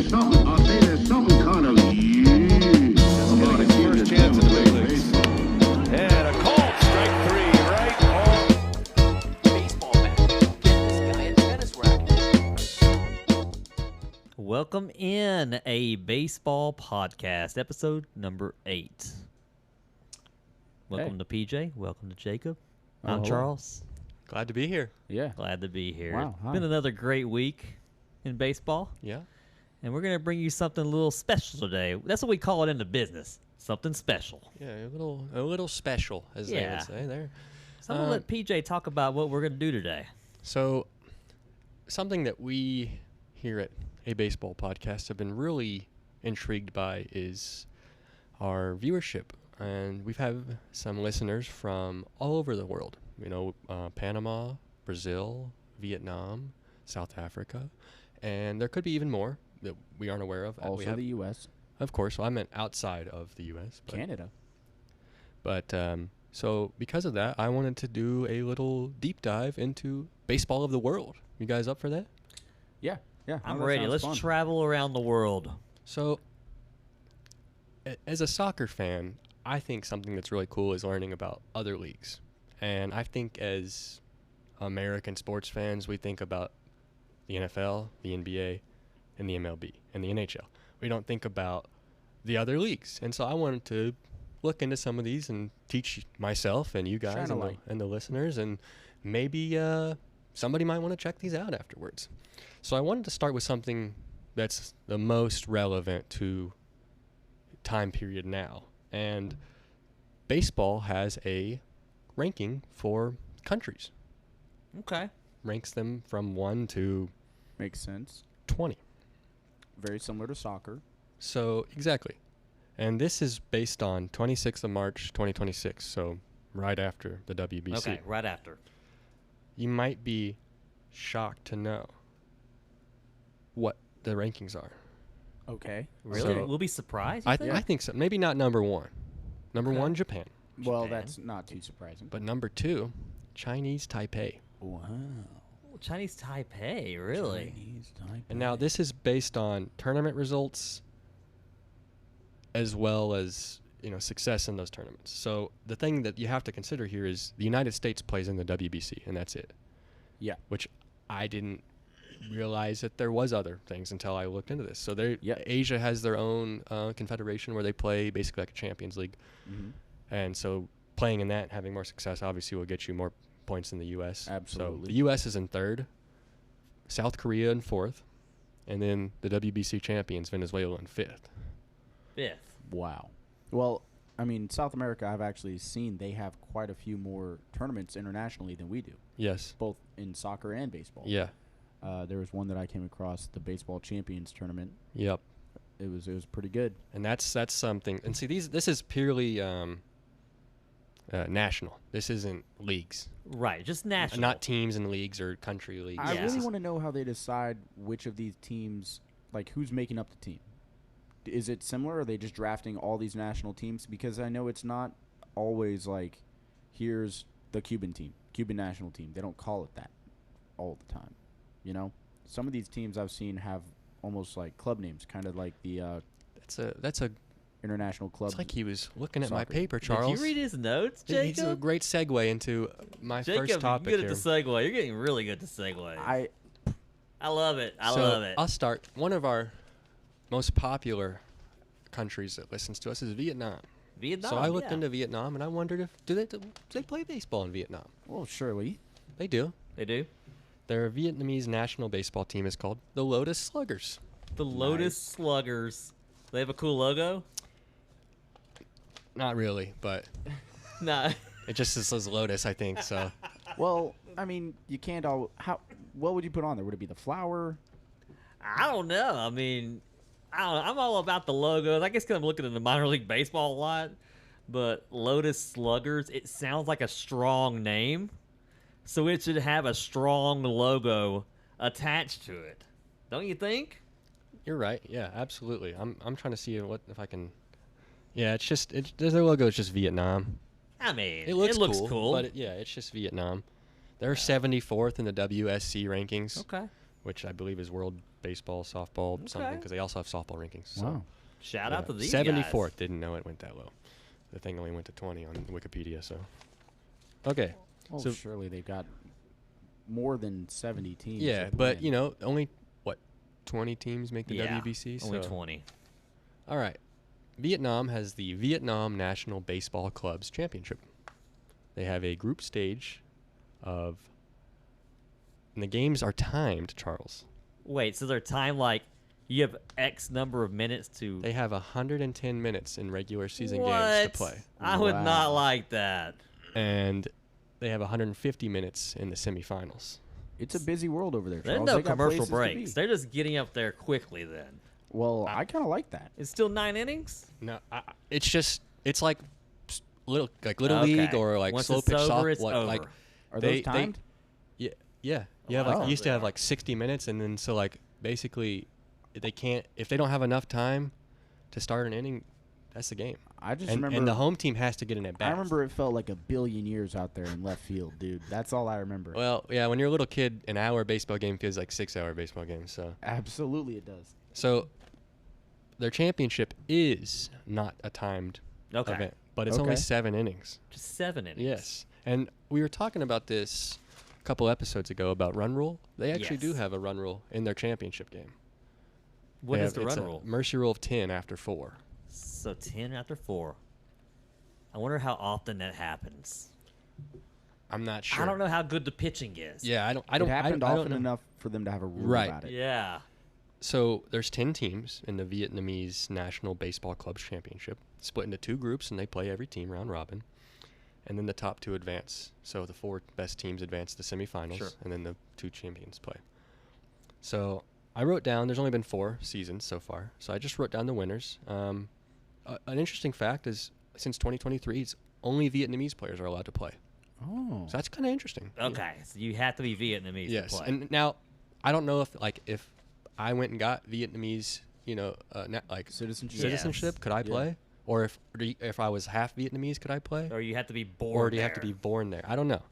there's something kind of about a kid First chance in the big leagues. baseball. And a called strike three, right on. Baseball bat. Get this guy a tennis racket. Welcome in a baseball podcast, episode number 8. Welcome to PJ. Welcome to Jacob. I'm hello. Charles. Glad to be here. Yeah. Glad to be here. Wow, It's hi. been another great week in baseball, Yeah. and we're going to bring you something a little special today. That's what we call it in the business, something special. Yeah, a little special, as they Yeah. would say there. So I'm going to let PJ talk about what we're going to do today. So, something that we here at A Baseball Podcast have been really intrigued by is our viewership. And we've had some listeners from all over the world. Panama, Brazil, Vietnam, South Africa. And there could be even more that we aren't aware of. We Also have- the U.S., Of course, well, I meant outside of the U.S. Canada. But so because of that, I wanted to do a little deep dive into baseball of the world. You guys up for that? Yeah. Yeah. I'm that ready. sounds Let's fun. travel around the world. So, as a soccer fan, I think something that's really cool is learning about other leagues. And I think as American sports fans, we think about the NFL, the NBA, and the MLB, and the NHL. We don't think about the other leagues. And so I wanted to look into some of these and teach myself and you guys Shine a and light. the listeners, and maybe somebody might want to check these out afterwards. So I wanted to start with something that's the most relevant to time period now. And baseball has a ranking for countries. Okay. Ranks them from 1 to Makes sense. 20. Very similar to soccer. So, exactly. And this is based on 26th of March, 2026, so right after the WBC. Okay, right after. You might be shocked to know what the rankings are. Okay. Really? So- We'll be surprised? you think? I think so. Maybe not number 1. Number 1, Japan. Well, Japan. that's not too surprising. But number 2, Chinese Taipei. Wow. Chinese Taipei, really? Chinese Taipei. And now this is based on tournament results as well as, success in those tournaments. So the thing that you have to consider here is the United States plays in the WBC, and that's it. Yeah. Which I didn't realize that there was other things until I looked into this. So Asia has their own confederation where they play basically like a Champions League. Mhm. And so playing in that and having more success obviously will get you more points than the U.S. So Absolutely. the U.S. is in 3rd, South Korea in 4th, and then the WBC champions, Venezuela, in 5th. 5th. Wow. Well, I mean, South America, I've actually seen they have quite a few more tournaments internationally than we do, Yes. both in soccer and baseball. Yeah. There was one that I came across, the Baseball Champions Tournament. Yep. It was pretty good. And that's something. And see, this is purely national. This isn't leagues. Right, just national. Not teams and leagues or country leagues. I Yeah. really want to know how they decide which of these teams, like who's making up the team. Is it similar? Or are they just drafting all these national teams? Because I know it's not always like, here's the Cuban team, Cuban national team. They don't call it that all the time. Some of these teams I've seen have almost like club names, kind of like the That's a. international club. It's like he was looking at my Soccer. paper, Did Charles. you read his notes, It's a Jacob? great segue into my Jacob, first topic you're good here. at the segue. You're getting really good at the segue. I love it. I So, love it. I'll start. One of our most popular countries that listens to us is Vietnam. Vietnam. So I looked yeah. into Vietnam and I wondered if do they play baseball in Vietnam? Well, surely. They do. They do. Their Vietnamese national baseball team is called the Lotus Sluggers. The Lotus Sluggers. They have a cool logo. Not really, but Nah. it just says Lotus, I think. So Well, I mean, you can't all. What would you put on there? Would it be the flower? I don't know. I mean, I'm all about the logos. I guess because I'm looking at the minor league baseball a lot. But Lotus Sluggers, it sounds like a strong name. So it should have a strong logo attached to it. Don't you think? you're right. Yeah, absolutely. I'm trying to see if I can. Yeah, their logo is just Vietnam. I mean, It looks cool. but it's just Vietnam. They're 74th in the WSC rankings, Okay. which I believe is World baseball, softball, something, Okay. because they also have softball rankings. So, Wow. Shout out to these 74th. guys. Didn't know it went that low. The thing only went to 20 on Wikipedia. So, okay. Well, So- surely they've got more than 70 teams. Yeah, that but play you in. know, only what 20 teams make the Yeah, WBC. only so. 20. All right. Vietnam has the Vietnam National Baseball Clubs Championship. They have a group stage of, and the games are timed, Charles. Wait, so they're time like you have X number of minutes to. They have 110 minutes in regular season what? games to play. I would not Wow. like that. And they have 150 minutes in the semifinals. It's a busy world over there. There's Charles. no They got commercial places to breaks. be. They're just getting up there quickly then. Well, I kind of like that. It's still 9 innings? No, it's just, it's like little Okay. league or like Once slow it's pitch over, soft. it's like over. Are they- those timed? Yeah, yeah. You have I like thought you used they to have are. like 60 minutes, and then so like basically, they can't if they don't have enough time to start an inning. That's the game. I just And, remember. and the home team has to get in at bat. I remember it felt like a billion years out there in left field, dude. That's all I remember. Well, yeah, when you're a little kid, an hour baseball game feels like 6-hour baseball game. Absolutely, it does. So their championship is not a timed Okay. event, but it's only Okay. 7 innings. Just 7 innings. Yes, and we were talking about this a couple episodes ago about run rule. They actually do Yes. have a run rule in their championship game. What They is have- the it's run a rule? Mercy rule of 10 after 4. So 10 after 4. I wonder how often that happens. I'm not sure. I don't know how good the pitching is. Yeah, I It don't. happened I don't often know. enough for them to have a rule Right. about it. Yeah. So there's 10 teams in the Vietnamese National Baseball Clubs Championship, split into 2 groups, and they play every team round robin. And then the top 2 advance. So the 4 best teams advance to the semifinals, Sure. and then the 2 champions play. So I wrote down. There's only been 4 seasons so far, so I just wrote down the winners. An interesting fact is, since 2023, it's only Vietnamese players are allowed to play. Oh. So that's kind of interesting. Okay. So you have to be Vietnamese Yes, to play. and now I don't know if I went and got Vietnamese, Citizenship. citizenship, could I Yeah. play? Or if I was half Vietnamese, could I play? or you have to be born Or do you have to there. be born there? I don't know.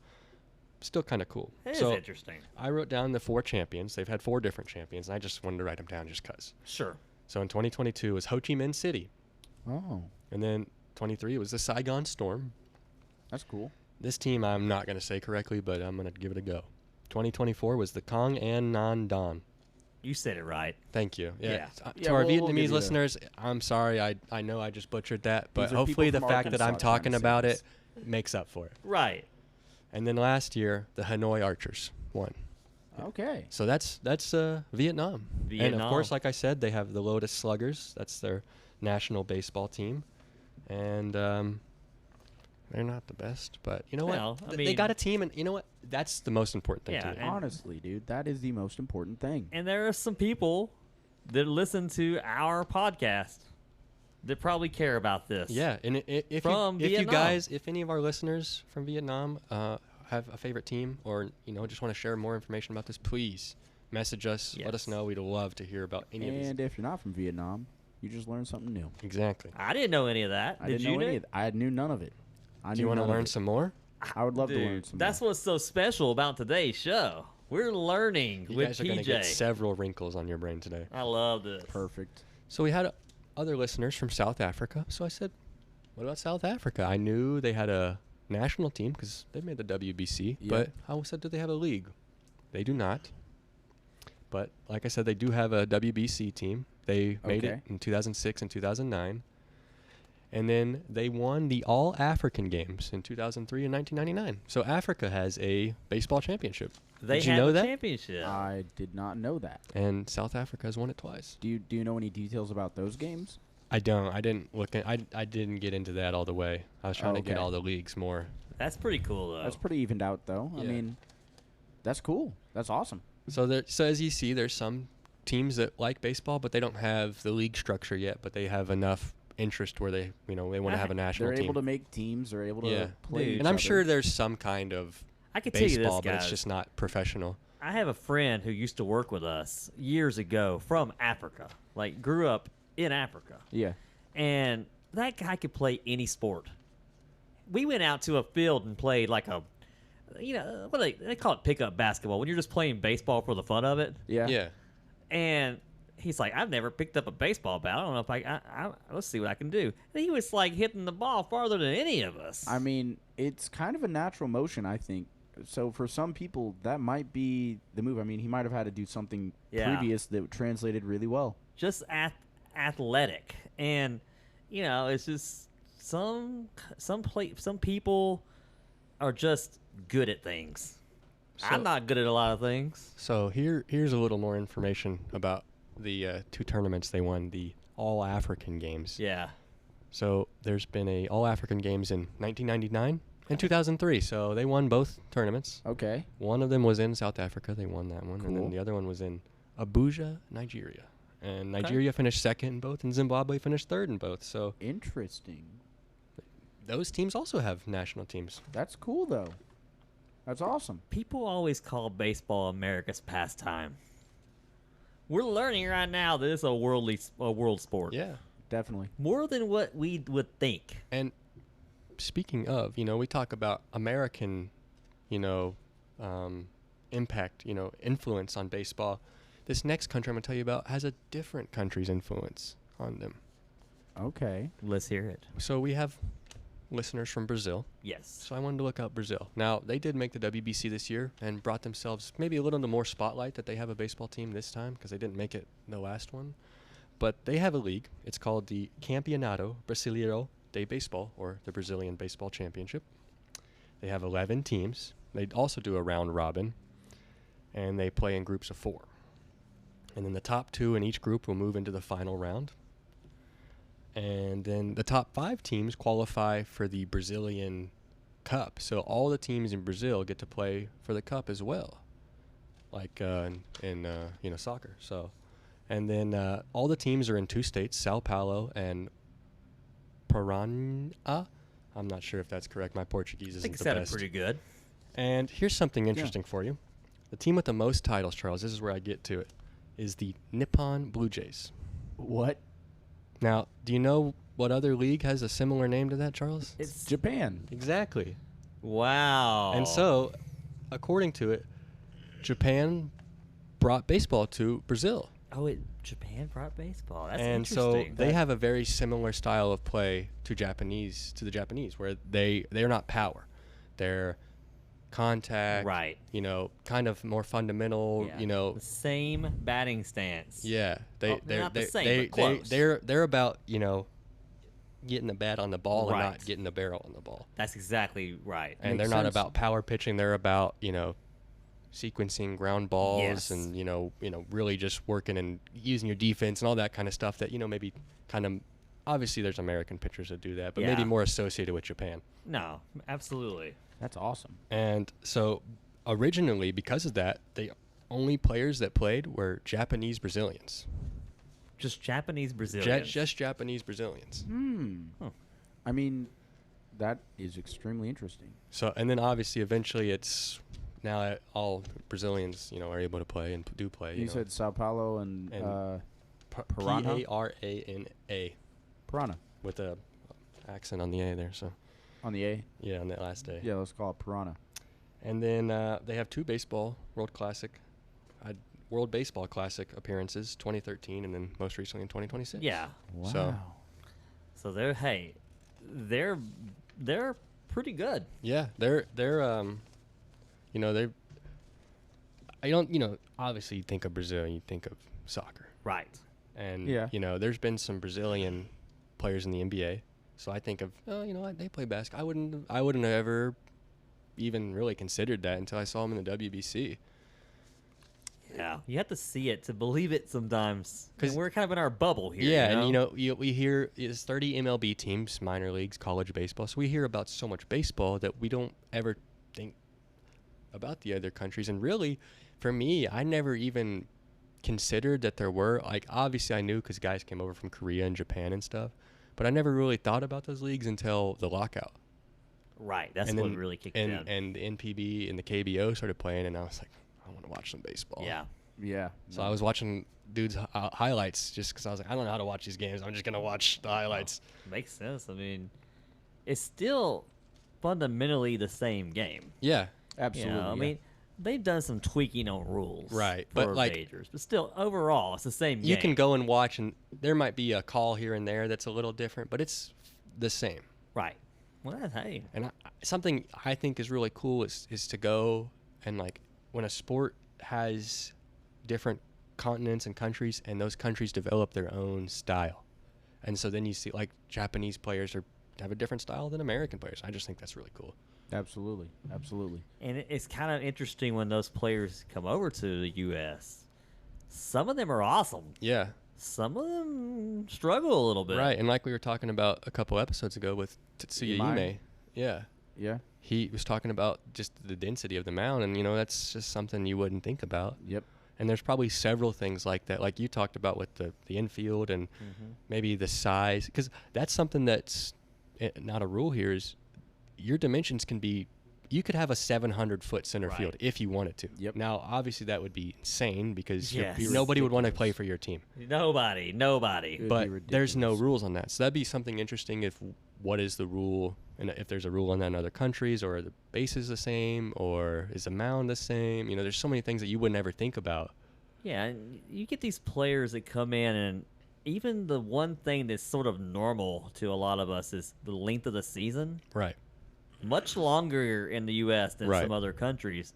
Still kind of cool. It is so interesting. I wrote down the 4 champions. They've had 4 different champions, and I just wanted to write them down just cause. Sure. So in 2022 it was Ho Chi Minh City, Oh, and then 23 it was the Saigon Storm. that's cool. This team I'm not going to say correctly, but I'm going to give it a go. 2024 was the Kong An Nan Don. You said it right. Thank you. Yeah. To Yeah, our we'll give Vietnamese you the- listeners, I'm sorry. I know I just butchered that, but These are hopefully people the from fact that I'm Arkansas trying talking to say about this. it makes up for it. Right. And then last year, the Hanoi Archers won. Okay. So that's Vietnam. And of course, Vietnam. like I said, they have the Lotus Sluggers. That's their national baseball team, and they're not the best, but you know Well, what? I They got mean- a team, and you know what? That's the most important thing Yeah, to me. and- Honestly, dude, that is the most important thing. And there are some people that listen to our podcast that probably care about this. Yeah, and if From you Vietnam. guys, if any of our listeners from Vietnam have a favorite team, or just want to share more information about this, please message us. Let us Yes. know. We'd love to hear about any of And these. if you're not from Vietnam, you just learned something new. Exactly. I didn't know any of that. I Did didn't you know any know? of it. I knew none of it. I Do you knew want to none of learn it. some more? I would love to learn Dude, some. that's more. what's so special about today's show. We're learning You with guys are going to PJ. get several wrinkles on your brain today. I love this. Perfect. So we had other listeners from South Africa. So I said, what about South Africa? I knew they had a national team because they made the WBC. Yeah. But I said, do they have a league? They do not. But like I said, they do have a WBC team. They made it Okay. in 2006 and 2009. And then they won the All-African Games in 2003 and 1999. So Africa has a baseball championship. They Did you have know a that? championship. I did not know that. And South Africa has won it twice. Do you know any details about those games? I don't. I didn't look at. I didn't get into that all the way. I was trying to get Okay. all the leagues more. That's pretty cool, though. That's pretty evened out, though. I Yeah. mean, that's cool. That's awesome. So as you see, there's some teams that like baseball, but they don't have the league structure yet. But they have enough interest where they they want to have a national They're team. able to make teams. They're able to Yeah. play. Dude. each and I'm other. sure there's some kind of I can tell you baseball, this, but it's guys. just not professional. I have a friend who used to work with us years ago from Africa. Like, grew up in Africa. Yeah. And that guy could play any sport. We went out to a field and played like a, what they call it pickup basketball when you're just playing baseball for the fun of it. Yeah. Yeah. And he's like, I've never picked up a baseball bat. I don't know if I let's see what I can do. And he was like hitting the ball farther than any of us. I mean, it's kind of a natural motion, I think. So for some people, that might be the move. I mean, he might have had to do something Yeah. previous that translated really well. just athletic, and it's just some people are just good at things. I'm not good at a lot of things. So here's a little more information about the 2 tournaments they won, the All-African Games. Yeah. So there's been a All-African Games in 1999 and 2003. So they won both tournaments. Okay. One of them was in South Africa. They won that one. And Cool. then the other one was in Abuja, Nigeria. And Nigeria finished second in both, and Zimbabwe finished third in both. So Interesting. those teams also have national teams. That's cool, though. That's awesome. People always call baseball America's pastime. We're learning right now that it's a world sport. Yeah. Definitely. More than what we would think. And speaking of, we talk about American, impact, influence on baseball. This next country I'm going to tell you about has a different country's influence on them. Okay. Let's hear it. So we have listeners from Brazil. Yes. So I wanted to look up Brazil. Now, they did make the WBC this year and brought themselves maybe a little more spotlight that they have a baseball team this time because they didn't make it the last one. But they have a league. It's called the Campeonato Brasileiro de Baseball, or the Brazilian Baseball Championship. They have 11 teams. They also do a round robin, and they play in groups of 4. And then the top 2 in each group will move into the final round. And then the top 5 teams qualify for the Brazilian Cup. So all the teams in Brazil get to play for the Cup as well, like in soccer. So, and then all the teams are in 2 states, Sao Paulo and Paraná. I'm not sure if that's correct. My Portuguese I isn't think it the sounded best. pretty good. And here's something interesting for you. The team with the most titles, Charles, this is where I get to it, is the Nippon Blue Jays. What? Now, do you know what other league has a similar name to that, Charles? It's Japan. Exactly. wow. And so, according to it, Japan brought baseball to Brazil. Japan brought baseball. That's And so interesting. they have a very similar style of play to the Japanese, where they're not power. They're contact, Right. Kind of more fundamental, the same batting stance. Yeah, Well, not the same, but close. they're about getting the bat on the ball and Right. not getting the barrel on the ball. That's exactly right. And Makes they're not sense. about power pitching. They're about sequencing ground balls Yes. and really just working and using your defense and all that kind of stuff that maybe kind of obviously there's American pitchers that do that, but maybe Yeah. more associated with Japan. No, absolutely. That's awesome. And so originally, because of that, the only players that played were Japanese Brazilians. Just Japanese Brazilians. Just Japanese Brazilians. Huh. I mean, that is extremely interesting. So, and then obviously eventually it's now all Brazilians, are able to play and do play. You said Sao Paulo and And Piranha? P-A-R-A-N-A Piranha with a accent on the A there. So, on the A. yeah, on that last day. Yeah, let's call it Piranha. And then they have 2 baseball World Baseball Classic appearances, 2013 and then most recently in 2026. Yeah. So- So they're pretty good. Yeah, they're I don't obviously you think of Brazil and you think of soccer. Right. And Yeah. There's been some Brazilian players in the NBA. So I think of they play basketball. I wouldn't have ever even really considered that until I saw them in the WBC. Yeah. You have to see it to believe it sometimes. 'Cause- Because we're kind of in our bubble here. Yeah, you know? and we hear it's 30 MLB teams, minor leagues, college baseball. So we hear about so much baseball that we don't ever think about the other countries. And really, for me, I never even considered that there were obviously I knew because guys came over from Korea and Japan and stuff, but I never really thought about those leagues until the lockout. Right. That's and what then, really kicked and, in. And the NPB and the KBO started playing, and I was like, I want to watch some baseball. Yeah. Yeah. So I was watching dudes' highlights just because I was like, I don't know how to watch these games. I'm just gonna watch the highlights. Makes sense. I mean, it's still fundamentally the same game. Yeah. Absolutely. I yeah. mean, they've done some tweaking on rules, Right, For but, like, majors, but still, overall, it's the same You game. can go and watch, and there might be a call here and there that's a little different, but it's the same. right. Well, hey, And something I think is really cool is to go and, like, when a sport has different continents and countries, and those countries develop their own style. And so then you see, like, Japanese players have a different style than American players. I just think that's really cool. Absolutely, absolutely. and it's kind of interesting when those players come over to the U.S. Some of them are awesome. Yeah. Some of them struggle a little bit. Right. And like we were talking about a couple episodes ago with Tetsuya Imai. Ime. Yeah. Yeah. He was talking about just the density of the mound, and, that's just something you wouldn't think about. Yep. And there's probably several things like that, like you talked about with the infield and maybe the size, because that's something that's not a rule here. Is your dimensions can be, you could have a 700-foot center Right. field if you wanted to. Yep. Now, obviously, that would be insane because Yes. nobody would want to Ridiculous. play for your team. Nobody. It'd be But there's no ridiculous. rules on that. So that'd be something interesting if what is the rule, and if there's a rule on that in other countries, or are the bases the same, or is the mound the same? There's so many things that you would never think about. Yeah, and you get these players that come in, and even the one thing that's sort of normal to a lot of us is the length of the season. Right. Much longer in the U.S. than Right. some other countries.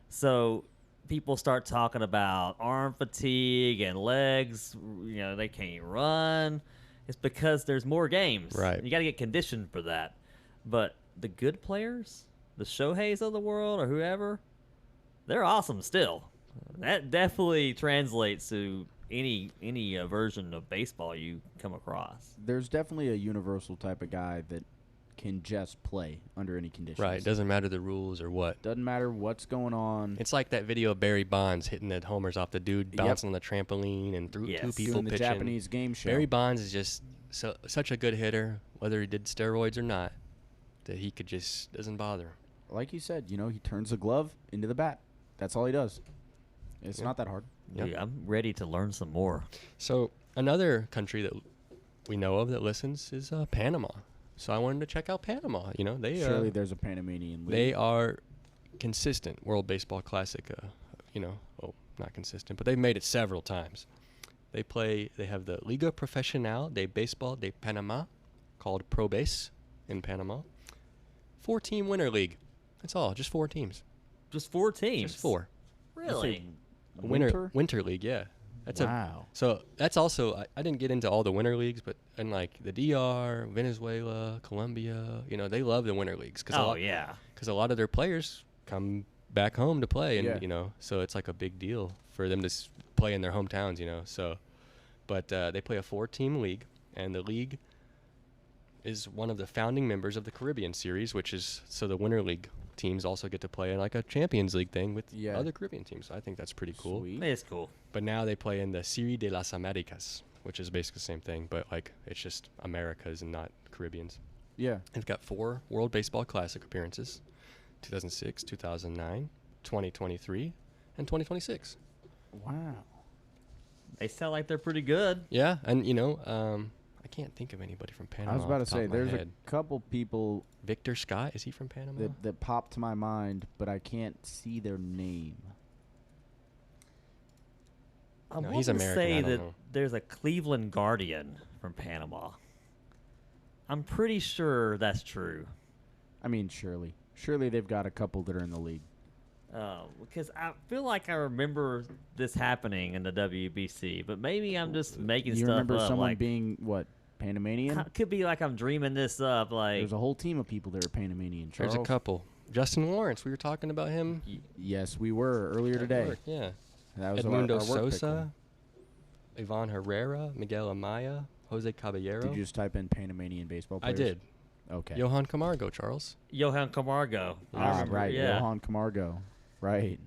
So people start talking about arm fatigue and legs. They can't run. It's because there's more games. Right. You got to get conditioned for that. But the good players, the Shoheis of the world or whoever, they're awesome still. That definitely translates to any version of baseball you come across. There's definitely a universal type of guy that can just play under any conditions. Right. Doesn't matter the rules or what. Doesn't matter what's going on. It's like that video of Barry Bonds hitting the homers off the dude Yep. bouncing on the trampoline and through Yes. two people Doing the pitching. Japanese game show. Barry Bonds is just such a good hitter, whether he did steroids or not, that he could just doesn't bother him. Like you said, he turns the glove into the bat. That's all he does. It's Yep. not that hard. Yep. Dude, I'm ready to learn some more. So another country that we know of that listens is Panama. So I wanted to check out Panama. They Surely there's a Panamanian league. they are consistent World Baseball Classic. Not consistent, but they've made it several times. They have the Liga Profesional de Baseball de Panama, called ProBase in Panama. 4-team winter league. That's all. Just 4 teams. Just 4 teams. Just 4. Really? A winter league, yeah. Wow. So that's also I didn't get into all the winter leagues, but in like the DR, Venezuela, Colombia, they love the winter leagues Oh, yeah. because a lot of their players come back home to play, and Yeah. so it's like a big deal for them to play in their hometowns, So, but they play a 4-team league, and the league is one of the founding members of the Caribbean Series, which is so the winter league teams also get to play in like a Champions League thing with Yeah. other Caribbean teams. So I think that's pretty cool. Sweet. It's cool. But now they play in the Serie de las Americas, which is basically the same thing, but like it's just Americas and not Caribbeans. Yeah. They've got 4 World Baseball Classic appearances: 2006, 2009, 2023, and 2026. Wow. They sound like they're pretty good. Yeah, and I can't think of anybody from Panama. I was about off to the say, top of my there's a head. couple people Victor Scott, is he from Panama? that popped to my mind, but I can't see their name. I No, want he's to American, say I don't that know. there's a Cleveland Guardian from Panama. I'm pretty sure that's true. I mean, surely they've got a couple that are in the league. Because I feel like I remember this happening in the WBC, but maybe I'm just making You stuff remember up. someone like, being what, Panamanian? could be like I'm dreaming this up. Like, There's a whole team of people that are Panamanian. There's a Charles? couple. Justin Lawrence, we were talking about him. Yes, we were earlier at today. work, Yeah. That was Edmundo our work Sosa, Ivan Herrera, Miguel Amaya, Jose Caballero. pick. Did you just type in Panamanian baseball I players? did. Okay. Johan Camargo, Charles. Johan Camargo. I Ah, remember, right. Yeah. Johan Camargo. Right.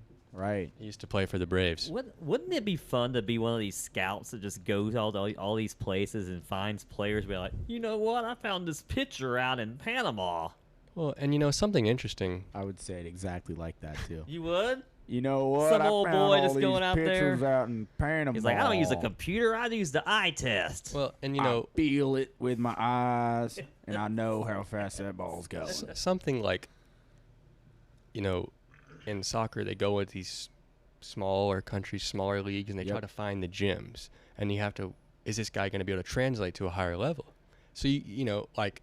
He used to play for the Braves. Wouldn't it be fun to be one of these scouts that just goes all these places and finds players? Be like, you know what? I found this pitcher out in Panama. Well, and something interesting. I would say it exactly like that too. You would? You know what? Some I old found boy all just these going out there. pictures out in Panama. He's like, I don't use a computer. I use the eye test. Well, and I feel it with my eyes, and I know how fast that ball's going. something like, in soccer, they go with these smaller countries, smaller leagues, and they try Yep. to find the gems. And you have to, is this guy going to be able to translate to a higher level? So, you know, like,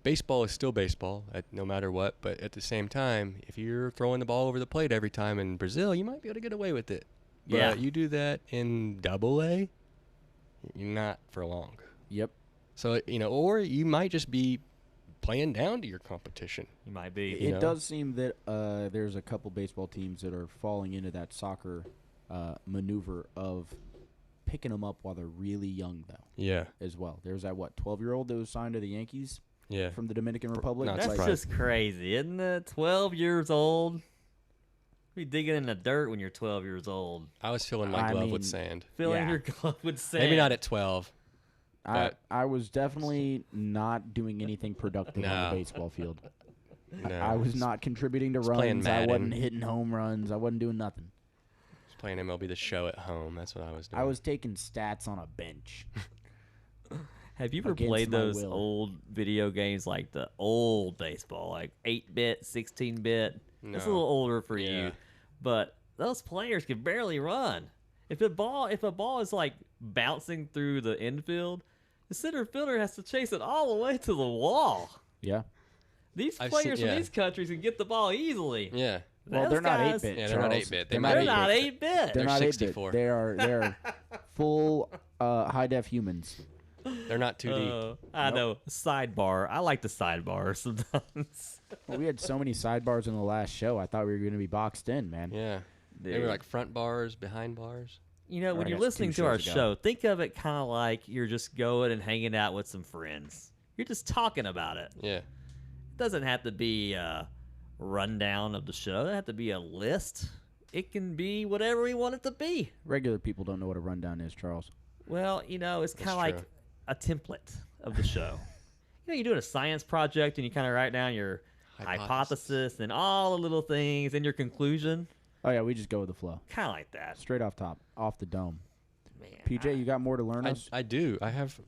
baseball is still baseball, no matter what. But at the same time, if you're throwing the ball over the plate every time in Brazil, you might be able to get away with it. But Yeah. you do that in Double-A, you're not for long. Yep. So, you know, or you might just be playing down to your competition. You might be. You It know? does seem that there's a couple baseball teams that are falling into that soccer maneuver of picking them up while they're really young, though, Yeah. as well. There's that, 12-year-old that was signed to the Yankees Yeah. from the Dominican Republic? not That's Like, surprised. just crazy, isn't it? 12 years old. Be digging in the dirt when you're 12 years old. I was filling my I glove with mean, sand. Filling Yeah. your glove with sand. Maybe not at 12. but- I was definitely not doing anything productive on No. the baseball field. No. I was not contributing to Just playing runs. I wasn't Madden. hitting home runs. I wasn't doing nothing. Just playing MLB The Show at home. That's what I was doing. I was taking stats on a bench. Have you ever against played my those will. old video games like the old baseball, like 8-bit, 16-bit? It's a No. little older for Yeah. you, but those players can barely run. If a ball is like bouncing through the infield, the center fielder has to chase it all the way to the wall. Yeah. These I've players seen- from yeah. these countries can get the ball easily. Yeah. Well, Those they're not guys- 8-bit. Yeah, they're not Charles. 8-bit. They They're might They're be not 8-bit. 8-bit. They're They're not 64. 8-bit. They're full high def humans. They're not 2D. I know. Sidebar. I like the sidebar sometimes. Well, we had so many sidebars in the last show. I thought we were going to be boxed in, man. Yeah. They were Dude. like front bars, behind bars. You know, Or when I you're guess listening 2 to our shows ago. show, think of it kind of like you're just going and hanging out with some friends. You're just talking about it. Yeah. It doesn't have to be a rundown of the show. It doesn't have to be a list. It can be whatever we want it to be. Regular people don't know what a rundown is, Charles. Well, you know, it's kind of That's like true. a template of the show. You know, you're doing a science project and you kind of write down your hypothesis and all the little things and your conclusion. Oh, yeah, we just go with the flow. Kind of like that. Straight off top, off the dome. Man, PJ, you got more to learn us? I do. I have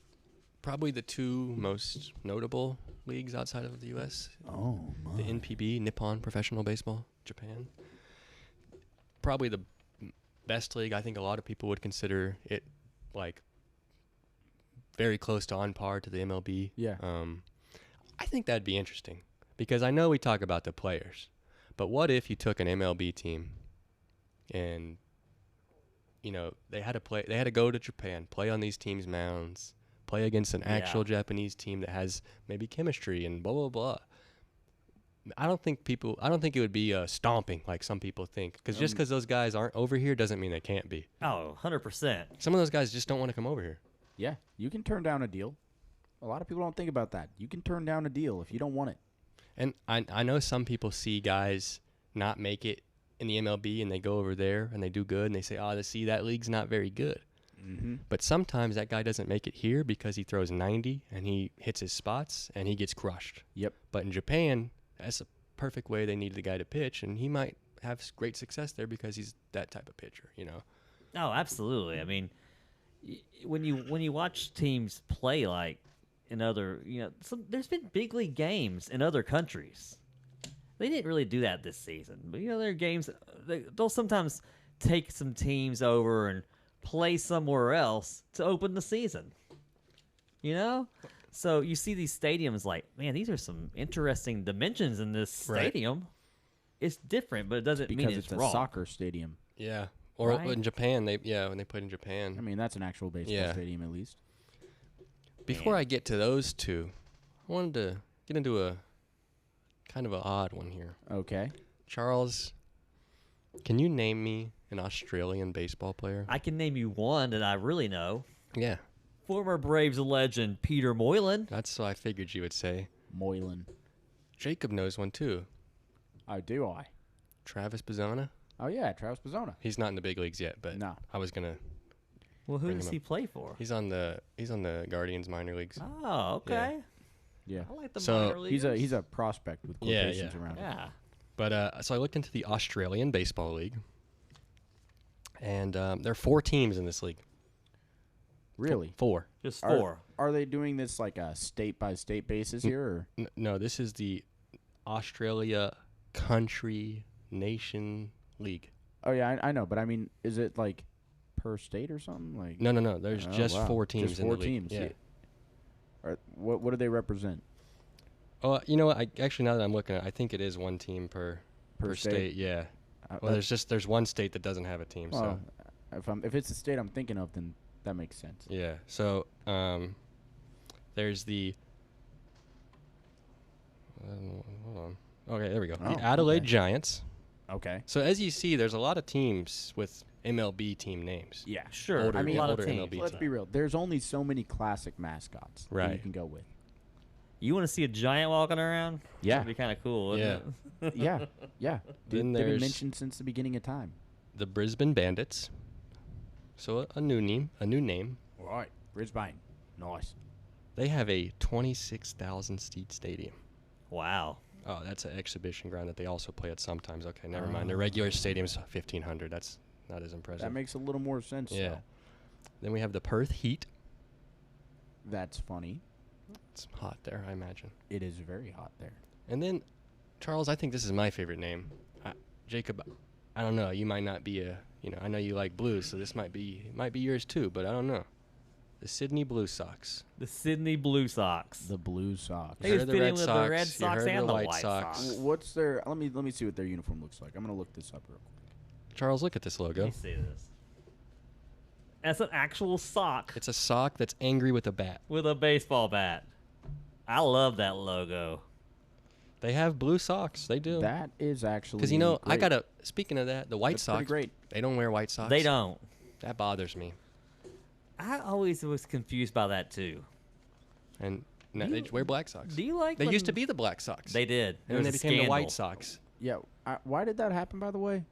probably the two most notable leagues outside of the U.S. Oh, The NPB, Nippon Professional Baseball, Japan. Probably the best league. I think a lot of people would consider it like very close to on par to the MLB. Yeah. I think that'd be interesting because I know we talk about the players, but what if you took an MLB team and you know they had to go to Japan, play on these teams' mounds, play against an actual Japanese team that has maybe chemistry and blah blah blah. I don't think it would be stomping like some people think. Because just because those guys aren't over here doesn't mean they can't be. Oh, 100%. Some of those guys just don't want to come over here. Yeah, you can turn down a deal. A lot of people don't think about that. You can turn down a deal if you don't want it. And I know some people see guys not make it in the MLB and they go over there and they do good and they say, that league's not very good. Mm-hmm. But sometimes that guy doesn't make it here because he throws 90 and he hits his spots and he gets crushed. Yep. But in Japan, that's a perfect way they need the guy to pitch, and he might have great success there because he's that type of pitcher, you know. Oh, absolutely. I mean, when you watch teams play like in other, there's been big league games in other countries. They didn't really do that this season, but there are games they'll sometimes take some teams over and play somewhere else to open the season. You know? So you see these stadiums like, man, these are some interesting dimensions in this Right. stadium. It's different, but it doesn't mean Because it's it's a wrong. soccer stadium. Yeah. Or Right. in Japan, when they played in Japan. I mean, that's an actual baseball Yeah. stadium at least. Before Man. I get to those two, I wanted to get into a kind of an odd one here. Okay. Charles, can you name me an Australian baseball player? I can name you one that I really know. Yeah. Former Braves legend Peter Moylan. That's what I figured you would say. Moylan. Jacob knows one too. Oh, do I? Travis Bazzana. Oh, yeah, Travis Bazzona. He's not in the big leagues yet, but No. I was gonna. Well, who Bring does him he up. play for? He's on the Guardians minor leagues. Oh, okay. Yeah. I like the So, minor leaguers. He's a prospect with Yeah, quotations yeah. around it. Yeah. But so I looked into the Australian Baseball League, and there are 4 teams in this league. Really? 4. Just Are- 4. Are they doing this like a state-by-state basis here? Or? No, this is the Australia Country Nation League. Oh yeah, I know, but I mean, is it like per state or something? Like No. There's Oh, just wow. 4 teams Just in 4 the league. teams. Yeah. What do they represent? Oh, you know what? Actually, now that I'm looking at it, I think it is 1 team per Per state. state? Yeah. Well, That's- there's 1 state that doesn't have a team. well, So if it's the state I'm thinking of, then that makes sense. yeah. So there's the. Hold on. Okay, there we go. Oh, The Adelaide okay. Giants. Okay. So as you see, there's a lot of teams with MLB team names. Yeah. Sure. Older- I mean, a lot of older teams. MLB Let's team. be real. There's only so many classic mascots that you Right. can go with. You want to see a giant walking around? Yeah. That'd be kind of cool, wouldn't it? Yeah. Yeah. Then They've been there's- mentioned since the beginning of time. The Brisbane Bandits. So a new name. All right. Brisbane. Nice. They have a 26,000 seat stadium. Wow. Oh, that's an exhibition ground that they also play at sometimes. Okay, never mind. Their regular stadium's 1,500. That's not as impressive. That makes a little more sense. Yeah. though. Then we have the Perth Heat. That's funny. It's hot there, I imagine. It is very hot there. And then, Charles, I think this is my favorite name. Jacob, I don't know. You might not be I know you like blues, so this might be yours too, but I don't know. The Sydney Blue Sox. The Sydney Blue Sox. The Blue Sox. They You was heard the fitting Red with the Sox, Red you Sox heard and the the White White Sox. Sox. What's their? Let me see what their uniform looks like. I'm gonna look this up real quick. Charles, look at this Let logo. me see this. That's an actual sock It's a sock that's angry with a bat. with a baseball bat. I love that logo. They have blue socks. They do. That is actually Because, I great. gotta. Speaking of that, the White That's pretty Sox. great. They don't wear white socks. They don't. That bothers me. I always was confused by that too. And no, Do they you- just wear black socks. Do you like? They used to when- be the Black Sox. They did. And then they became the White Sox. Yeah. Why did that happen, by the way?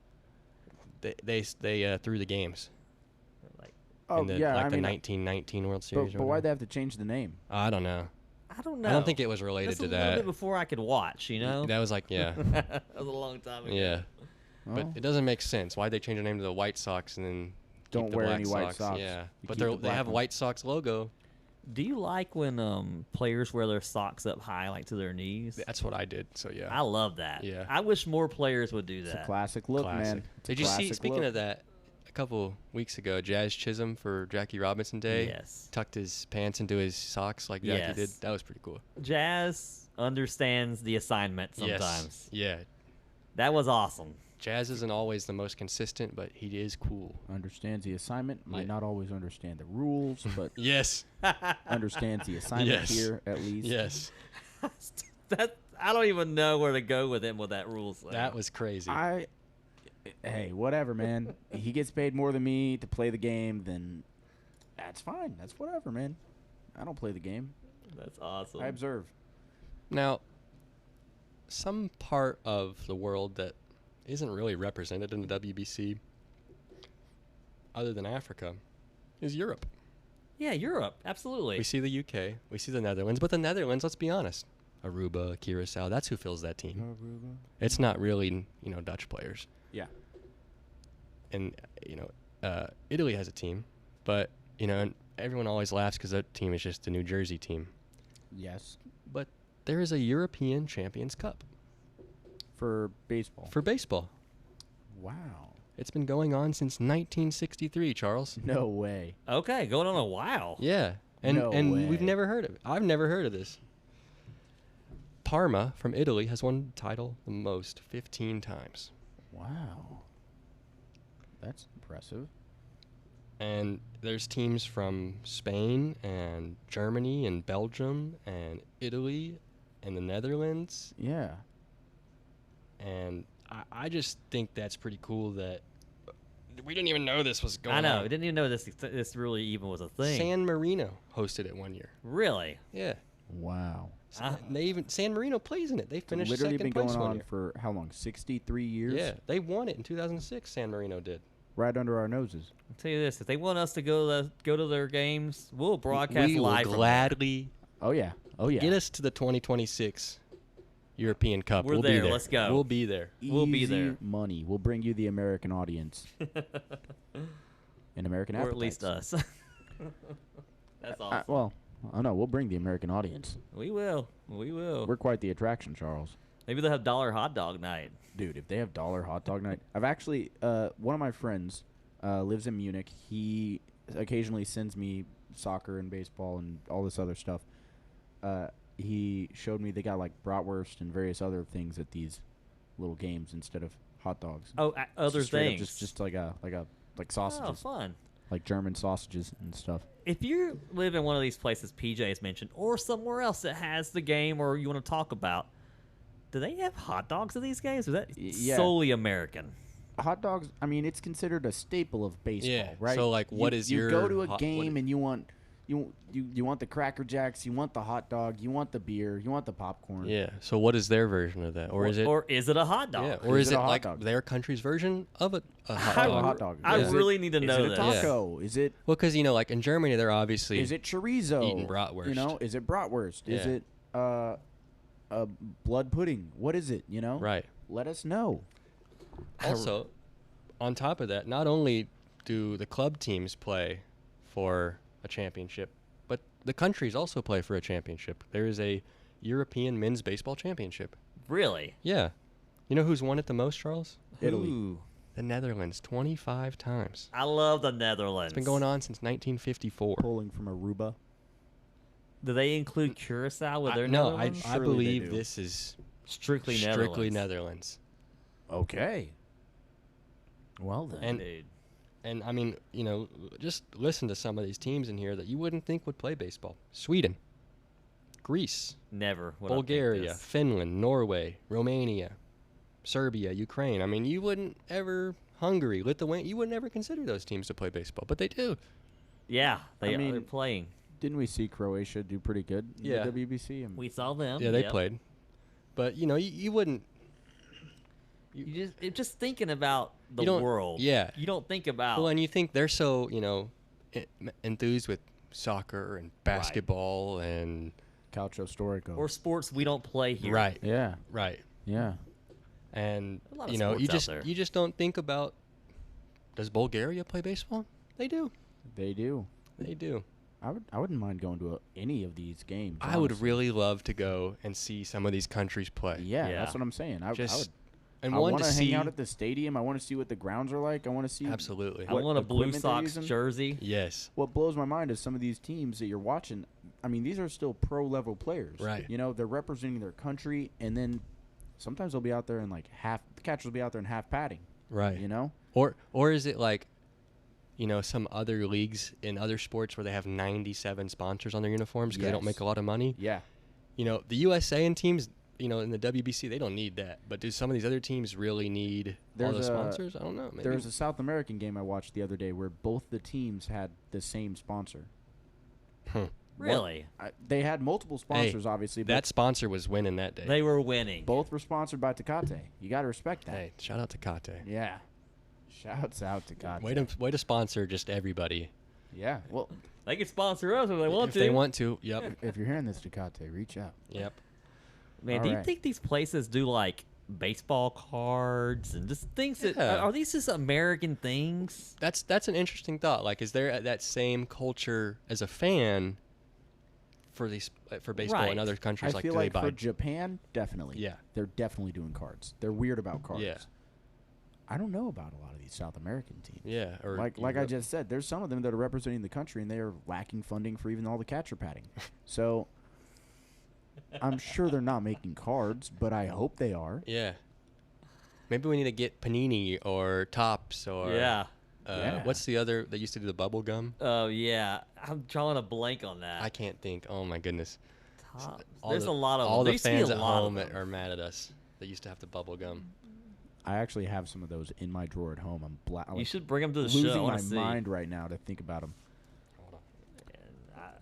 They threw the games Like, Oh in the yeah, like I the mean, 1919 World Series. but why'd they have to change the name? I don't know. I don't know. I don't think it was related That's to a little that. bit before I could watch. You know. That was like yeah, that was a long time ago. yeah. But Oh. it doesn't make sense. Why'd they change their name to the White Sox and then Don't keep the wear Black any white Sox? socks. Yeah, You but keep the they black have one. White Sox logo. Do you like when players wear their socks up high, like to their knees? That's what I did. So yeah. I love that. Yeah. I wish more players would do It's that. a classic look, Classic. man. It's a Did you see? classic Speaking look. of that, a couple weeks ago, Jazz Chisholm for Jackie Robinson Day Yes. tucked his pants into his socks like Jackie did. Yes. That was pretty cool. Jazz understands the assignment sometimes. Yes. Yeah. That was awesome. Jazz isn't always the most consistent, but he is cool. Understands the assignment. Might Yeah. not always understand the rules, but Yes. understands the assignment Yes. here at least. Yes. That I don't even know where to go with him with that rule set. That was crazy. Hey, whatever, man. He gets paid more than me to play the game, then that's fine. That's whatever, man. I don't play the game. That's awesome. I observe. Now, some part of the world that isn't really represented in the WBC, other than Africa, is Europe. Yeah, Europe, absolutely. We see the UK, we see the Netherlands, but the Netherlands, let's be honest, Aruba, Curacao, that's who fills that team. It's not really, Dutch players. Yeah. And, Italy has a team, but, and everyone always laughs because that team is just the New Jersey team. Yes. But there is a European Champions Cup For baseball. for baseball. Wow. It's been going on since 1963, Charles. No way. Okay, going on a while. Yeah. And No we've way. never heard of it. I've never heard of this. Parma from Italy has won the title the most, 15 times. Wow. That's impressive. And there's teams from Spain and Germany and Belgium and Italy and the Netherlands. Yeah. And I just think that's pretty cool that we didn't even know this was going on. I know. I didn't even know this really even was a thing. San Marino hosted it one year. Really? Yeah. Wow. San Marino plays in it. They finished Literally second been place going one on year. for how long? 63 years? Yeah, they won it in 2006. San Marino did. Right under our noses. I'll tell you this: if they want us to go to their games, we'll broadcast We live. will from gladly Oh yeah. Oh yeah. get us to the 2026 European Cup. We're we'll there. Be there. Let's go. We'll be there. We'll be Easy there. Money. We'll bring you the American audience. And American or at least appetites. us. That's awesome. Well, I know we'll bring the American audience. We will. We will. We're quite the attraction, Charles. Maybe they'll have dollar hot dog night. Dude, if they have dollar hot dog night, I've actually one of my friends lives in Munich. He occasionally sends me soccer and baseball and all this other stuff. He showed me they got like bratwurst and various other things at these little games instead of hot dogs. Oh, other Straight up things. just like Oh, sausages, fun. like German sausages and stuff. If you live in one of these places PJ has mentioned, or somewhere else that has the game or you want to talk about, do they have hot dogs at these games? Or is that Yeah. solely American? Hot dogs, I mean, it's considered a staple of baseball, Yeah, right? so, like, what you, is you your go to a hot- what game i- and you want the Cracker Jacks, you want the hot dog, you want the beer, you want the popcorn. Yeah. So what is their version of that, or is it? Or is it a hot dog? yeah. Or Is is it it a hot like dog? their country's version of a hot I, dog? hot dog. I Is it- really need to know Is it a this. taco? Is it Well, because like in Germany, they're obviously is it chorizo? eating bratwurst. You know, is it bratwurst? Is Yeah. it blood pudding? What is it? You know, right. Let us know. Also, on top of that, not only do the club teams play for a championship, but the countries also play for a championship. There is a European Men's Baseball Championship. Really? Yeah. You know who's won it the most, Charles? Italy. Ooh, The Netherlands, 25 times. I love the Netherlands. It's been going on since 1954. Pulling from Aruba. Do they include Curacao with their No, Netherlands? I Surely they believe do. this is strictly strictly Netherlands. Netherlands. Okay. Well then. And Dude. and I mean, just listen to some of these teams in here that you wouldn't think would play baseball. Sweden, Greece, Never. would I think Bulgaria, this. Finland, Norway, Romania, Serbia, Ukraine. I mean, you wouldn't ever Hungary, Lithuania, you would never consider those teams to play baseball, but they do. Yeah, I they're mean- playing. Didn't we see Croatia do pretty good in Yeah. the WBC? And We saw them. Yeah, they yep. played. But you wouldn't. Just thinking about the You don't- world. yeah. You don't think about. Well, and you think they're so enthused with soccer and basketball and Calcio Storico. or sports we don't play here. right, yeah, right. yeah. And A lot of you sports out there. just don't think about. Does Bulgaria play baseball? They do. They do. They do. I wouldn't mind going to any of these games. I would honestly. really love to go and see some of these countries play. Yeah, Yeah. that's what I'm saying. I Just would. and I one want to to see. hang out at the stadium. I want to see what the grounds are like. I want to see. Absolutely. I what want a Blue equipment they're Sox using. jersey. Yes. What blows my mind is some of these teams that you're watching. I mean, these are still pro level players. Right. You know, they're representing their country, and then sometimes they'll be out there in like half. The catchers will be out there in half padding. Right. You know. Or is it like, some other leagues in other sports where they have 97 sponsors on their uniforms because they don't Yes. make a lot of money? Yeah. The USA and teams, in the WBC, they don't need that. But do some of these other teams really need all the There's a- sponsors? I don't know. Maybe. There was a South American game I watched the other day where both the teams had the same sponsor. Really? They had multiple sponsors, obviously, but That sponsor was winning that day. They were winning. both were sponsored by Tecate. You got to respect that. Hey, shout out to Kate. Yeah. Shouts out to Tecate. Way to sponsor just everybody. Yeah. Well, They can sponsor us if they want if to. they want to. Yep. if you're hearing this, Tecate, reach out. Yep. Man, do you Alright. think these places do like baseball cards and just things that Yeah. are these just American things? That's an interesting thought. Like, is there that same culture as a fan for baseball in Right. other countries? I Like, feel do like they buy? for Japan, definitely. Yeah. They're definitely doing cards. They're weird about cards. Yeah. I don't know about a lot of these South American teams. Yeah. Or Like I Europe. just said, there's some of them that are representing the country and they are lacking funding for even all the catcher padding. So I'm sure they're not making cards, but I hope they are. Yeah. Maybe we need to get Panini or Tops or Yeah. Yeah. What's the other that used to do the bubble gum? Oh yeah. I'm drawing a blank on that. I can't think. Oh my goodness. Top- All There's the- a lot of all them. There the used to be fans a at lot of home them. are mad at us. They used to have the bubble gum. I actually have some of those in my drawer at home. I'm You should bring them to the show. losing I my wanna see. mind right now to think about them.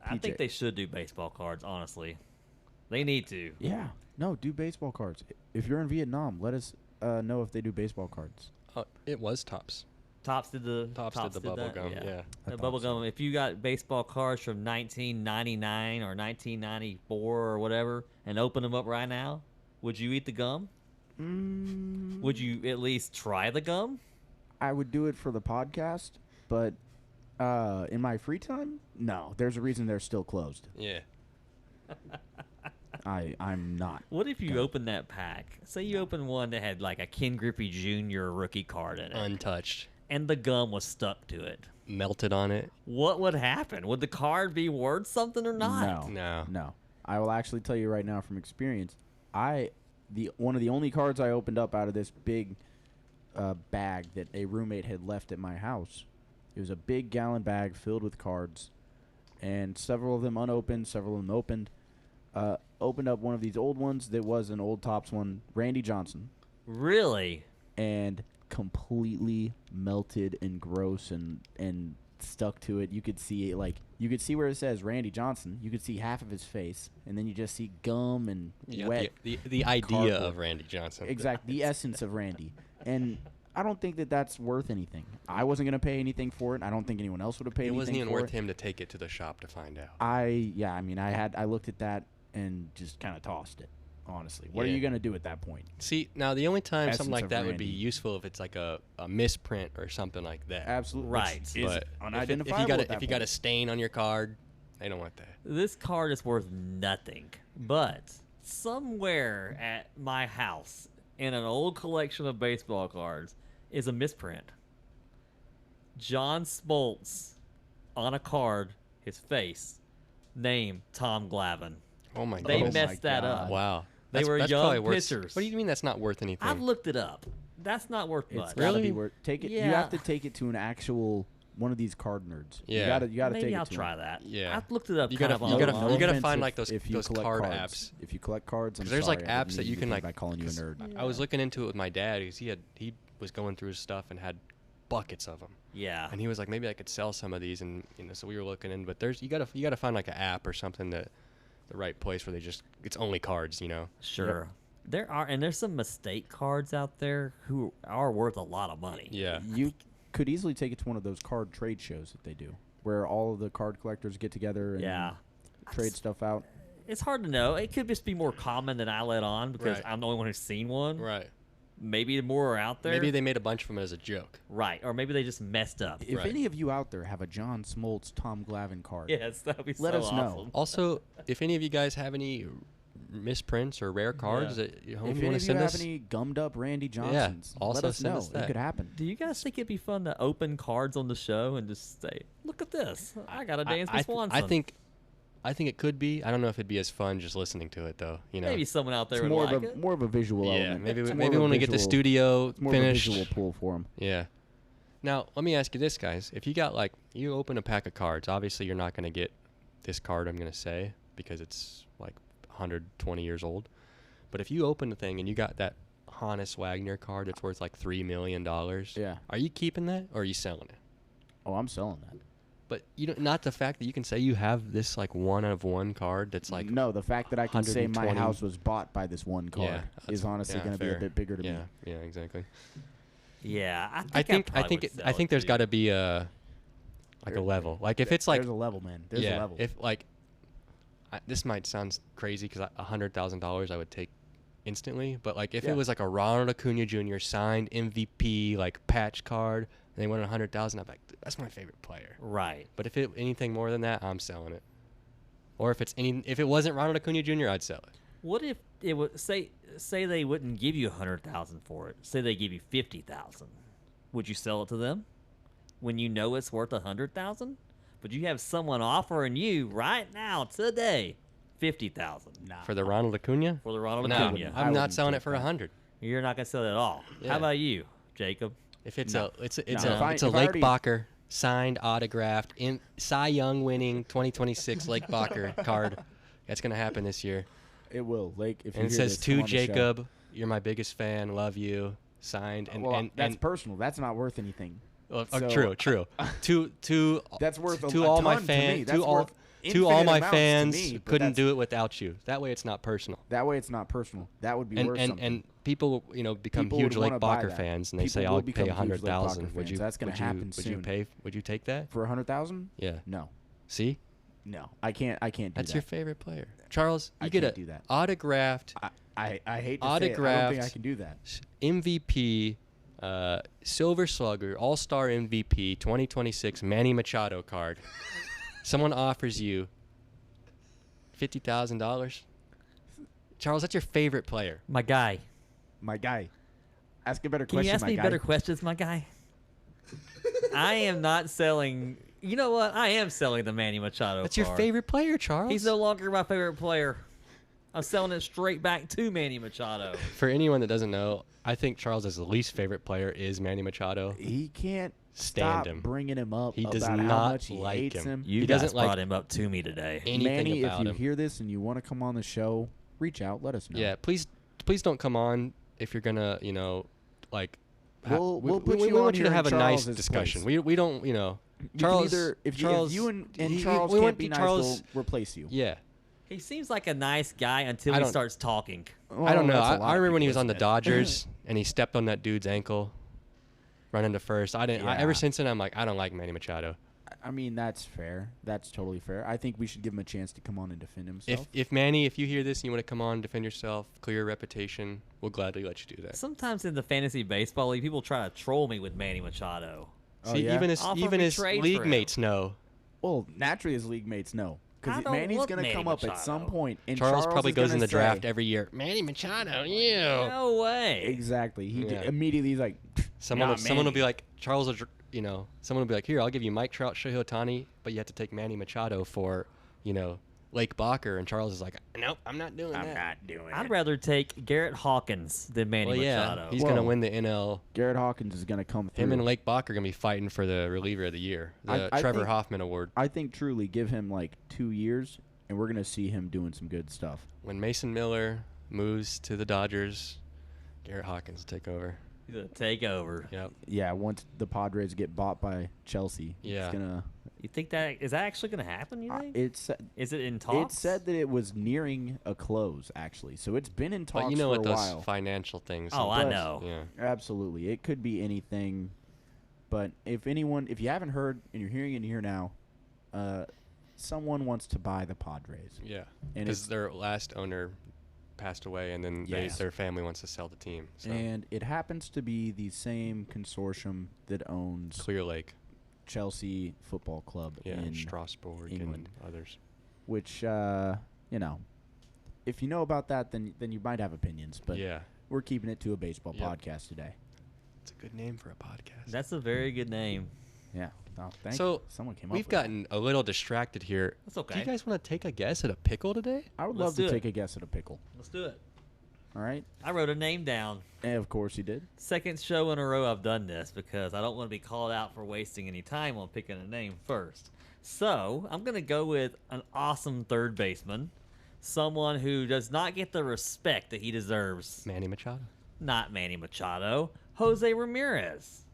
I think PJ. they should do baseball cards. Honestly, they need to. Yeah. No, do baseball cards. If you're in Vietnam, let us know if they do baseball cards. It was Tops. Tops did the Tops did the bubble that? gum. Yeah. I The thought bubble so. gum. If you got baseball cards from 1999 or 1994 or whatever, and open them up right now, would you eat the gum? Would you at least try the gum? I would do it for the podcast, but in my free time, no. There's a reason they're still closed. Yeah. I'm not. What if you open that pack? Say you open one that had like a Ken Griffey Jr. rookie card in it, Untouched. and the gum was stuck to it. Melted on it. What would happen? Would the card be worth something or not? No. I will actually tell you right now from experience. One of the only cards I opened up out of this big bag that a roommate had left at my house. It was a big gallon bag filled with cards, and several of them unopened, several of them opened. Opened up one of these old ones that was an old Topps one, Randy Johnson, Really? and completely melted and gross and stuck to it. You could see it, you could see where it says Randy Johnson. You could see half of his face, and then you just see gum and wet. The idea cardboard. of Randy Johnson. Exactly, the essence of Randy. And I don't think that that's worth anything. I wasn't going to pay anything for it. I don't think anyone else would have paid It anything wasn't even for worth it. him to take it to the shop to find out. I looked at that and just kind of tossed it, honestly. What are Yeah. you going to do at that point? See, now the only time Essence something like of that would be Randy. useful if it's like a misprint or something like that. Absolutely. Right. Which is But unidentifiable if you got at that if you got a point. stain on your card, they don't want that. This card is worth nothing. But somewhere at my house in an old collection of baseball cards is a misprint. John Smoltz on a card, his face, name Tom Glavine. Oh my They goodness. messed that God. up. Wow. They were that's young probably worth, pitchers. What do you mean that's not worth anything? I've looked it up. That's not worth It's much. got to Really? be worth. Take it. You Yeah. have to take it to an actual one of these card nerds. Yeah. You got to take Maybe it I'll to try them. that. Yeah. I've looked it up. You kind gotta- of you on gotta- my you own. gotta offense find, if- like, those if you collect card cards. apps. If you collect cards, I'm Because there's like sorry, I apps didn't that mean you to can think like. by calling you a 'cause nerd. I was looking into it with my dad because he was going through his stuff and had buckets of them. Yeah. And he was like, maybe I could sell some of these, and so we were looking in. But you gotta find like an app or something that the right place where it's only cards, Sure. There's some mistake cards out there who are worth a lot of money. Yeah. You could easily take it to one of those card trade shows that they do, where all of the card collectors get together and Yeah. trade stuff out. It's hard to know. It could just be more common than I let on because Right. I'm the only one who's seen one. Right. Maybe more are out there. Maybe they made a bunch of them as a joke. Right. Or maybe they just messed up. If Right. any of you out there have a John Smoltz Tom Glavine card, Yes, that would be Let so us know. awesome. Also, if any of you guys have any misprints or rare cards Yeah. at home if you any want of to you send have us, any gummed up Randy Johnsons, also let us send know. us It that. could happen. Do you guys think it'd be fun to open cards on the show and just say, "Look at this! I got a Dance with Swanson." I think it could be. I don't know if it'd be as fun just listening to it though. Maybe someone out there It's would more like of a it. more of a visual Yeah, element. maybe It's more maybe of a when we get the visual- studio it's more finished. of a visual pull for them. Yeah. Now, let me ask you this, guys. If you open a pack of cards, obviously you're not going to get this card, I'm going to say, because it's like 120 years old. But if you open the thing and you got that Hannes Wagner card that's worth like $3 million, Yeah. are you keeping that or are you selling it? Oh, I'm selling that. But not the fact that you can say you have this like one of one card that's like no, the fact that I can say my 120 house was bought by this one card that's- is honestly yeah, going to be a fair. bit bigger to me. Yeah, exactly. Yeah, I think there's there's got to be a level. Like if it's like there's a level, man. There's a level. if like this might sound crazy because $100,000 I would take instantly, but like if Yeah. it was like a Ronald Acuna Jr. signed MVP like patch card and they wanted $100,000, I'd be like, that's my favorite player. right. But if anything more than that, I'm selling it. Or if it wasn't Ronald Acuna Jr., I'd sell it. What if it would say they wouldn't give you 100,000 for it? Say they give you 50,000. Would you sell it to them when you know it's worth 100,000? But you have someone offering you right now today 50,000 nah. For the Ronald Acuna? for the Ronald No, Acuna. I I'm not wouldn't selling take it for that. 100. You're not gonna sell it at all. Yeah. How about you, Jacob? If it's No. it's No. a If I- it's a if I Lake already- Bacher signed, autographed, in Cy Young winning 2026 Lake Bacher card, that's gonna happen this year. It will. Like if you And it hear says this, come to on the show. Jacob, you're my biggest fan, love you, signed, and well, and that's and personal. That's not worth anything. So- true. to That's worth to a all my ton to me. fans, That's to all worth to all infinite my amounts to fans, me, but couldn't that's- do it without you. That way, it's not personal. That way, it's not personal. That would be And worth and, something. and people, become People huge would Lake wanna buy Bacher that. fans, and they People say, will "I'll become pay huge Lake 100,000." Bacher Would you? fans. That's gonna would you, happen Would you soon. pay? Would you take that? For 100,000? Yeah. No, See, no, I can't. I can't do that's that. your favorite player, Charles. I You get can't a do that. autographed I hate to say it. I don't think I Autographed. can do that. MVP, Silver Slugger, All-Star MVP, 2026 Manny Machado card. Someone offers you $50,000. Charles, that's your favorite player. My guy. My guy. Ask a better Can question, you ask my me guy. better questions, my guy? I am not selling. You know what? I am selling the Manny Machado. That's your card. favorite player, Charles. He's no longer my favorite player. I'm selling it straight back to Manny Machado. For anyone that doesn't know, I think Charles' least favorite player is Manny Machado. He can't Stand stop him. bringing him up He about does how not much he like hates him. You He guys doesn't like brought him up to me today. anything Manny, about if you him. hear this and you want to come on the show, reach out. Let us know. Yeah, please don't come on if you're gonna, like. We'll put we you on want you here to in have a nice Charles's discussion. place. We don't, You can Charles. either, if Charles, you and he- Charles we can't want be nice, Charles. we'll replace you. Yeah, He seems like a nice guy until I he don't- starts talking. I don't know. that's a I lot of remember when he people, was on the isn't it? Dodgers and he stepped on that dude's ankle, running to first. Ever Yeah. since then, I'm like, I don't like Manny Machado. I mean, that's fair. That's totally fair. I think we should give him a chance to come on and defend himself. If Manny, if you hear this and you want to come on, defend yourself, clear your reputation, we'll gladly let you do that. Sometimes in the fantasy baseball league, people try to troll me with Manny Machado. Oh, See, yeah? even Offer me his trade league for him. mates know. Well, naturally, his league mates know. I Because don't Manny's want going to Manny come up at some Machado. point. And Charles probably is goes in gonna the draft say- every year. Manny Machado, No way. Exactly. He Yeah. immediately he's like, Someone "Nah, will be Manny." like, Charles, someone will be like, here, I'll give you Mike Trout, Shohei Ohtani, but you have to take Manny Machado for, Lake Bacher. And Charles is like, nope, I'm not doing I'm that. not doing I'd it. rather take Garrett Hawkins than Manny Well, yeah, Machado. he's going to Whoa. win the NL. Garrett Hawkins is going to come through. Him and Lake Bacher are going to be fighting for the reliever of the year, the I Trevor think- Hoffman Award. I think truly give him like 2 years, and we're going to see him doing some good stuff. When Mason Miller moves to the Dodgers, Garrett Hawkins will take over. He's gonna take over. Yep. Yeah, once the Padres get bought by Chelsea, Yeah. it's gonna. You think that is that actually gonna happen? You think? It's Is it in it talks? said that it was nearing a close actually, so it's been in talks But you know for what a those while. financial things. Oh, I But- know. Yeah. Absolutely, it could be anything. But if you haven't heard and you're hearing it here now, someone wants to buy the Padres. Yeah. And Because it's- their last owner passed away, and then Yes. their family wants to sell the team. So And it happens to be the same consortium that owns Clear Lake, Chelsea Football Club yeah, in Strasbourg, England. and others. which if you know about that, then you might have opinions. But yeah, we're keeping it to a baseball Yep. podcast today. it's a good name for a podcast. That's a very good name. Yeah. Oh, thank So, you. Someone came up We've with that. gotten a little distracted here. That's Do okay. you guys want to take a guess at a pickle today? I would Let's love do to it. take a guess at a pickle. Let's do it. All right. I wrote a name down. And of course you did. Second show in a row I've done this because I don't want to be called out for wasting any time on picking a name first. So I'm gonna go with an awesome third baseman, someone who does not get the respect that he deserves. Manny Machado. Not Manny Machado, Jose Ramirez.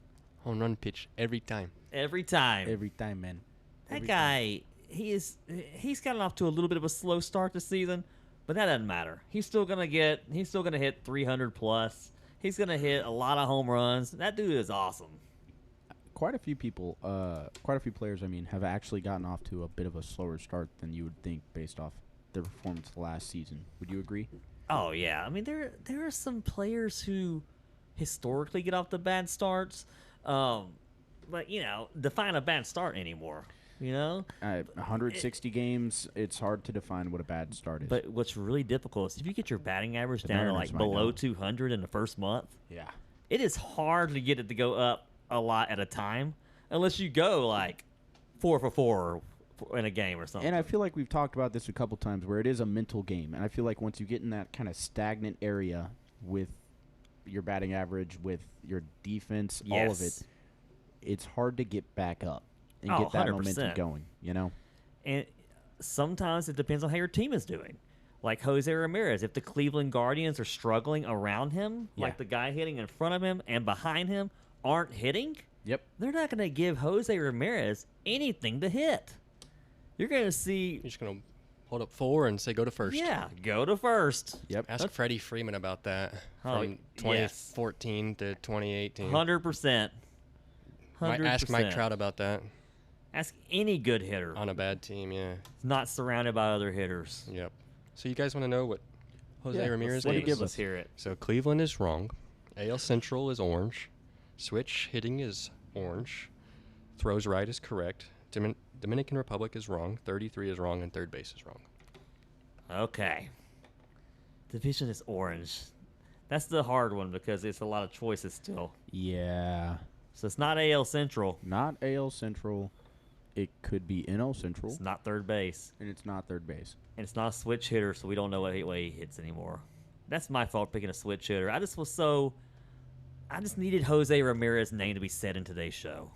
Home run pitch every time. Every time. Every time, man. That Every guy, he's gotten off to a little bit of a slow start this season, but that doesn't matter. He's still gonna hit 300 plus. He's gonna hit a lot of home runs. That dude is awesome. Quite a few people, quite a few players, I mean, have actually gotten off to a bit of a slower start than you would think based off their performance last season. Would you agree? Oh yeah, I mean there are some players who historically get off the bad starts, but define a bad start anymore. 160 games, it's hard to define what a bad start is. But what's really difficult is if you get your batting average The down to Mariners like might below know. 200 in the first month, yeah. it is hard to get it to go up a lot at a time, unless you go like 4 for 4 in a game or something. And I feel like we've talked about this a couple times where it is a mental game. And I feel like once you get in that kind of stagnant area with your batting average, with your defense, all of it, Yes. it's hard to get back up and Oh, get that momentum 100%. going, you know? And sometimes it depends on how your team is doing. Like Jose Ramirez, if the Cleveland Guardians are struggling around him, Yeah. like the guy hitting in front of him and behind him aren't hitting, Yep. they're not going to give Jose Ramirez anything to hit. You're going to see, You're just going to hold up 4 and say go to first. yeah, go to first. Yep. Ask Freddie Freeman about that Oh, from yes. 2014 to 2018. 100%. 100%. Ask Mike Trout about that Ask any good hitter. on a bad team, yeah. Not surrounded by other hitters. Yep. So you guys want to know what Jose Yeah, Ramirez what do you is? give Let's us? hear it. So Cleveland is wrong. AL Central is orange. Switch hitting is orange. Throws right is correct. Dominican Republic is wrong. 33 is wrong, and third base is wrong. Okay. Division is orange. That's the hard one because it's a lot of choices still. Yeah. So it's not AL Central. Not AL Central. It could be NL Central. It's not third base. And it's not third base. And it's not a switch hitter, so we don't know what way he hits anymore. That's my fault picking a switch hitter. I just needed Jose Ramirez's name to be said in today's show.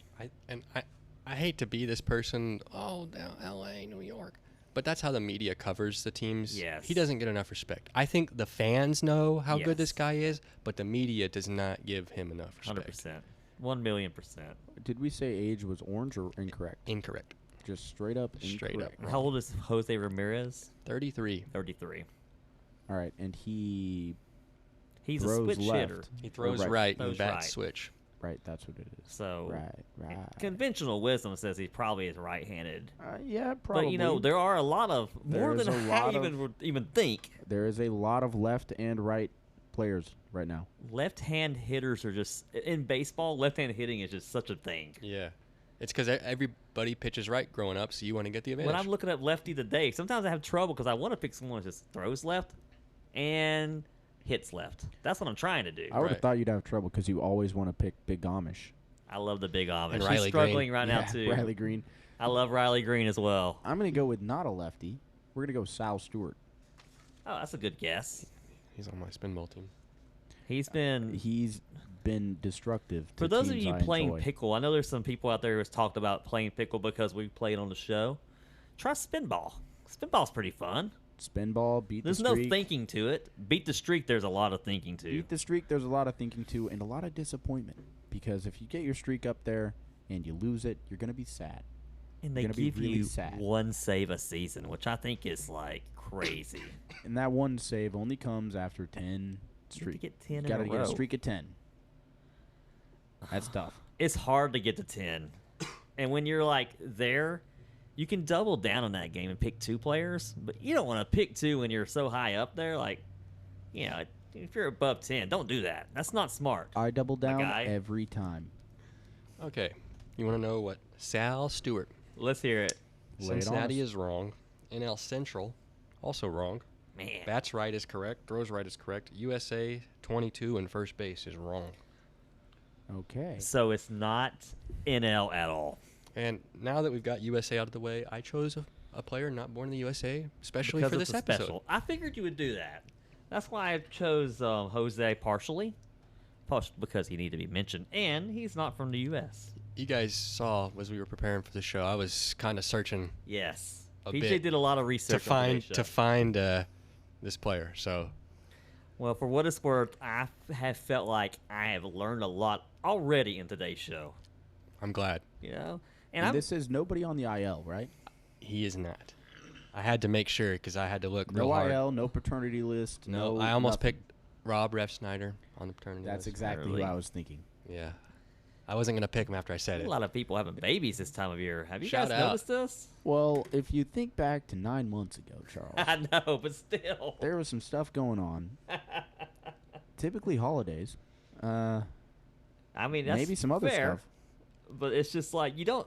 I hate to be this person. Oh, down L.A., New York, but that's how the media covers the teams. Yes. He doesn't get enough respect. I think the fans know how good this Yes. guy is, but the media does not give him enough respect. 100%. 1,000,000%. Did we say age was orange or incorrect? Incorrect. Just straight up Straight up. incorrect. How old is Jose Ramirez? 33. 33. All right, and he He's a throws switch left. hitter. He throws right. right Throws and bat right. switch. Right, that's what it is. So Right. conventional wisdom says he probably is right-handed. Yeah, probably. But you know, there are a lot of more There's than a I lot of- even would even think. There is a lot of left and right players right now. Left-hand hitters are just in baseball. Left-hand hitting is just such a thing. Yeah. It's because everybody pitches right growing up, so you want to get the advantage. When I'm looking at lefty today, sometimes I have trouble because I want to pick someone who just throws left and hits left. That's what I'm trying to do. I would have Right. thought you'd have trouble because you always want to pick Big Amish. I love the big Amish. And He's Riley struggling Green. right now too. Riley Green. I love Riley Green as well. I'm going to go with not a lefty. We're going to go Sal Stewart. Oh, that's a good guess. He's on my spinball team. He's been He's been destructive. for to those of teams you I playing enjoy. pickle. I know there's some people out there who has talked about playing pickle because we played on the show. Try spinball. Spinball's pretty fun. Spinball, beat There's the no streak. thinking to it. Beat the streak. There's a lot of thinking to. Beat the streak, there's a lot of thinking too, and a lot of disappointment. Because if you get your streak up there and you lose it, you're going to be sad. And they gonna be give really you sad. one save a season, which I think is like crazy. And that one save only comes after 10 streak. get 10 in Gotta a get a row. streak of 10. That's tough. It's hard to get to 10. And when you're like there, you can double down on that game and pick 2 players, but you don't want to pick 2 when you're so high up there. Like, you know, if you're above 10, don't do that. That's not smart. I double down guy. every time. Okay. You want to know what Sal Stewart? Let's hear it. Lay it on Cincinnati us. is wrong. NL Central, also wrong. Man. Bats right is correct. Throws right is correct. USA 22 and first base is wrong. Okay. So it's not NL at all. And now that we've got USA out of the way, I chose a player not born in the USA, especially Because for it's this a episode. special. I figured you would do that. That's why I chose Jose partially. Because he needed to be mentioned. And he's not from the U.S. You guys saw as we were preparing for the show, I was kind of searching Yes. A PJ bit did a lot of to research on today's find show. this player. So Well, for what it's worth, I have felt like I have learned a lot already in today's show. I'm glad You know, And I'm this is nobody on the IL, right? he is not. I had to make sure because I had to look No real hard. IL, no paternity list. No, No, I almost nothing. picked Rob Ref Snyder on the paternity That's list. exactly Really? what I was thinking. Yeah. I wasn't going to pick him after I said a it. lot of people having babies this time of year. Have you Shout guys out. noticed this? Well, if you think back to 9 months ago, Charles, I know, but still. there was some stuff going on. Typically holidays. I mean, that's Maybe some other fair, stuff. but it's just like you don't.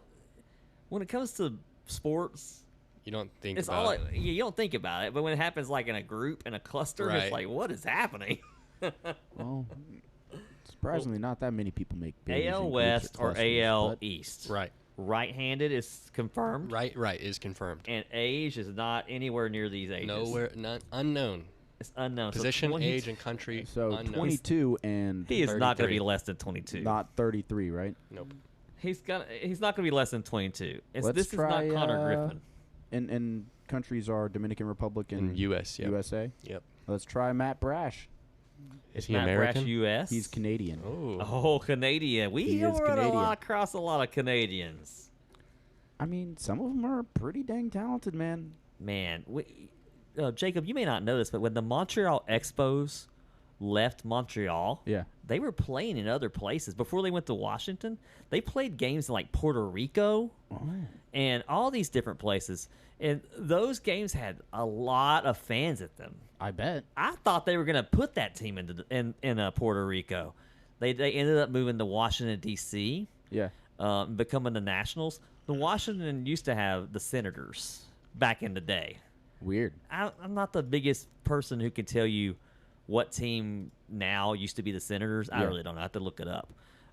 When it comes to sports, You don't think it's about all like, it. you don't think about it. But when it happens like in a group in a cluster, Right. it's like what is happening? Well, surprisingly, not that many people make babies in AL groups West or clusters, AL but East. Right. Right-handed is confirmed, Right is confirmed. and age is not anywhere near these ages. Nowhere, none, unknown. It's unknown. So Position, 20 age, and country, So unknown. 22 and He is not going to 33. be less than 22. not 33, right? Nope. He's not going to be less than 22. Let's This try, is not Connor Griffin. And countries are Dominican Republic and In US, yep. USA. Yep. Let's try Matt Brash. Is he Matt American? Brash, U.S. He's Canadian. Oh. Oh, Canadian. We He is run Canadian. across a lot of Canadians. I mean, some of them are pretty dang talented, man. Man, Jacob, you may not know this, but when the Montreal Expos left Montreal, Yeah. they were playing in other places. Before they went to Washington, they played games in like Puerto Rico and all these different places. And those games had a lot of fans at them. I bet. I thought they were going to put that team in Puerto Rico. They ended up moving to Washington, D.C., Yeah. becoming the Nationals. The Washington used to have the Senators back in the day. Weird. I'm not the biggest person who can tell you what team now used to be the Senators. I Yeah. really don't know. I have to look it up.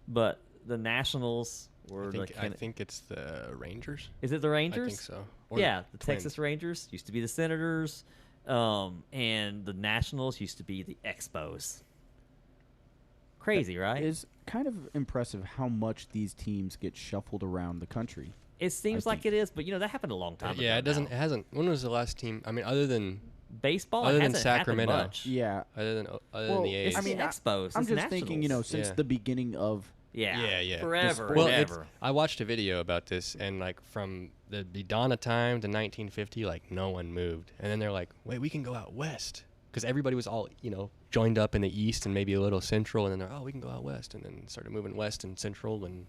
But the Nationals were I think it's the Rangers. is it the Rangers? I think so. Or Yeah, the Twins. Texas Rangers used to be the Senators, and the Nationals used to be the Expos. Crazy, right? It's kind of impressive how much these teams get shuffled around the country. It seems like think- it is, but that happened a long time ago. Yeah, it doesn't. now. It hasn't. When was the last team? I mean, other than Baseball other it than hasn't happened Sacramento. much. Yeah. other than Well, the A's. It's the Expos. I'm it's just thinking, Nationals. since Yeah. the beginning of Yeah, This forever, sport- well, and it's- ever. I watched a video about this, and like from the dawn of time to 1950, like no one moved, and then they're like, "Wait, we can go out west," because everybody was all joined up in the east and maybe a little central, and then they're, "Oh, we can go out west," and then started moving west and central, and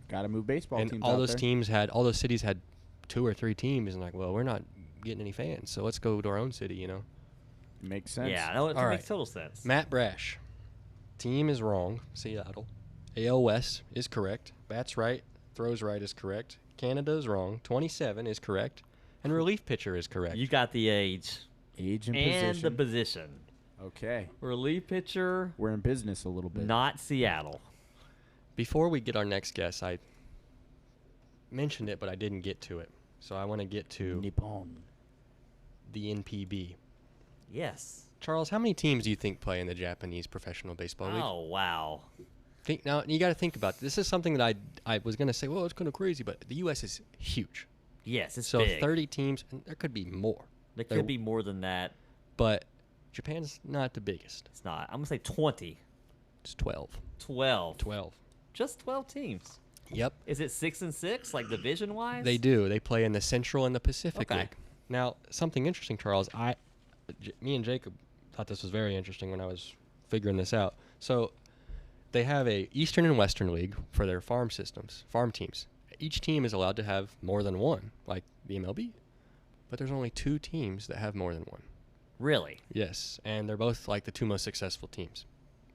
got to move baseball teams all out those there. teams had all those cities had 2 or 3 teams, and like, well, we're not getting any fans, so let's go to our own city, Makes sense. Yeah, no, it All makes right. total sense. Matt Brash, team is wrong. Seattle. AL West is correct. Bats right. Throws right is correct. Canada's wrong. 27 is correct. And relief pitcher is correct. You got the age Age and and position. the position. Okay. Relief pitcher, We're in business a little bit. not Seattle. Before we get our next guess, I mentioned it, but I didn't get to it. So I want to get to Nippon. the NPB. Yes. Charles, how many teams do you think play in the Japanese Professional Baseball League? Oh wow. Now you got to think about this. Is something that I was going to say, well, it's kind of crazy, but the U.S. is huge. Yes, it's So big. 30 teams, and there could be more. There there- could be more than that. But Japan's not the biggest. It's not. I'm gonna say 20, It's 12. 12. 12. Just 12 teams. Yep. Is it 6 and 6, like division wise? They do. They play in the Central and the Pacific Okay. League. Now, something interesting, Charles. Me and Jacob thought this was very interesting when I was figuring this out. So, they have a Eastern and Western League for their farm teams. Each team is allowed to have more than one, like the MLB. But there's only 2 teams that have more than one. Really? Yes, and they're both like the 2 most successful teams.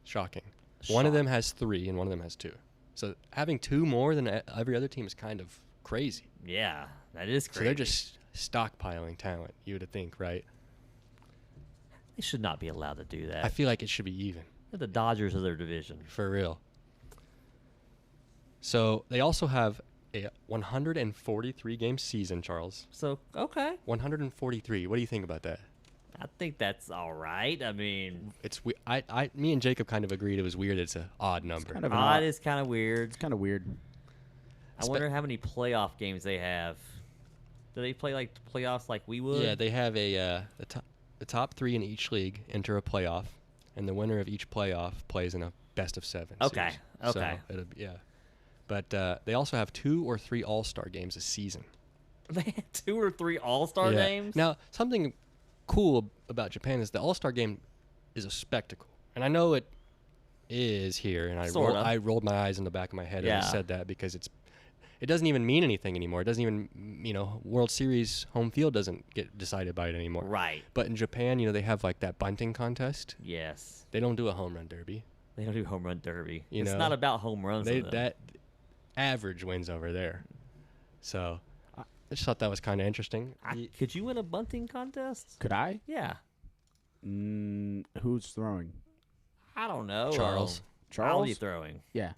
Shocking. One of them has 3 and one of them has 2. So having 2 more than every other team is kind of crazy. Yeah, that is crazy. So they're just stockpiling talent, you would think, right? They should not be allowed to do that. I feel like it should be even, They're the Dodgers of their division. for real. So they also have a 143 game season, Charles. So okay, 143. What do you think about that? I think that's all right. I mean, Me and Jacob kind of agreed it was weird. It's an odd number. kind of an odd odd- is kind of weird. It's kind of weird. I wonder how many playoff games they have. Do they play like playoffs like we would? Yeah, they have the top 3 in each league enter a playoff, and the winner of each playoff plays in a best of 7. Okay, series. okay. So it'll be, yeah. But they also have 2 or 3 All-Star games a season. They have 2 or 3 All-Star Yeah. games. Now, something cool about Japan is the All-Star game is a spectacle. And I know it is here, and Sorta. I rolled my eyes in the back of my head Yeah. as I said that because it doesn't even mean anything anymore. It doesn't even, World Series home field doesn't get decided by it anymore. Right. But in Japan, they have like that bunting contest. Yes. They don't do a home run derby. They don't do home run derby. You It's know, not about home runs. They though. that average wins over there. So I just thought that was kind of interesting. Could you win a bunting contest? Could I? Yeah. Who's throwing? I don't know. Charles. I'll be Charles? throwing. Yeah.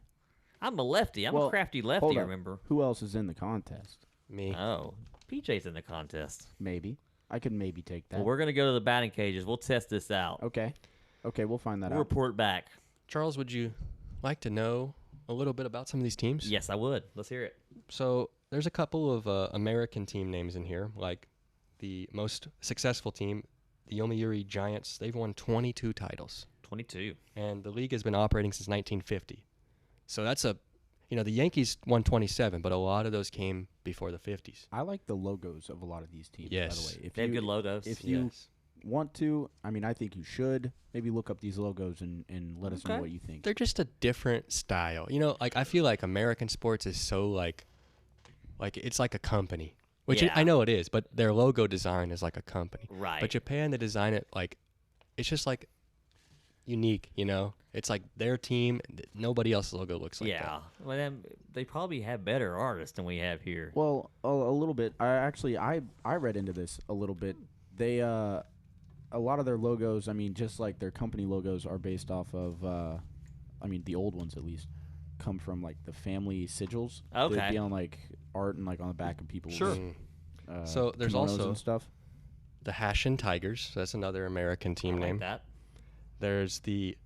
I'm a lefty. I'm Well, a crafty Hold lefty, up. remember? Who else is in the contest? Me. Oh. PJ's in the contest. Maybe. I could maybe take that. Well, we're going to go to the batting cages. We'll test this out. Okay. Okay, we'll find that We'll out. report back. Charles, would you like to know a little bit about some of these teams? Yes, I would. Let's hear it. So there's a couple of American team names in here, like the most successful team, the Yomiuri Giants. They've won 22 titles, 22. and the league has been operating since 1950. So that's the Yankees won 27, but a lot of those came before the 50s. I like the logos of a lot of these teams, by Yes. the way. If They have you, good logos. If you Yes. want to, I think you should. Maybe look up these logos and let us know Okay. what you think. They're just a different style. I feel like American sports is so like it's like a company, which Yeah. I know it is, but their logo design is like a company. Right. But Japan, they design it like it's just like unique, you know? It's like their team. Nobody else's logo looks like yeah. that. Well, then they probably have better artists than we have here. Well, a little bit. I read into this a little bit. They a lot of their logos, I mean, just like their company logos, are based off of, I mean, the old ones at least, come from like the family sigils. Okay. They'd be on like art and like on the back of people's. Sure. So there's kimonos also and stuff. the Hashin Tigers. That's another American team I like name. that. There's the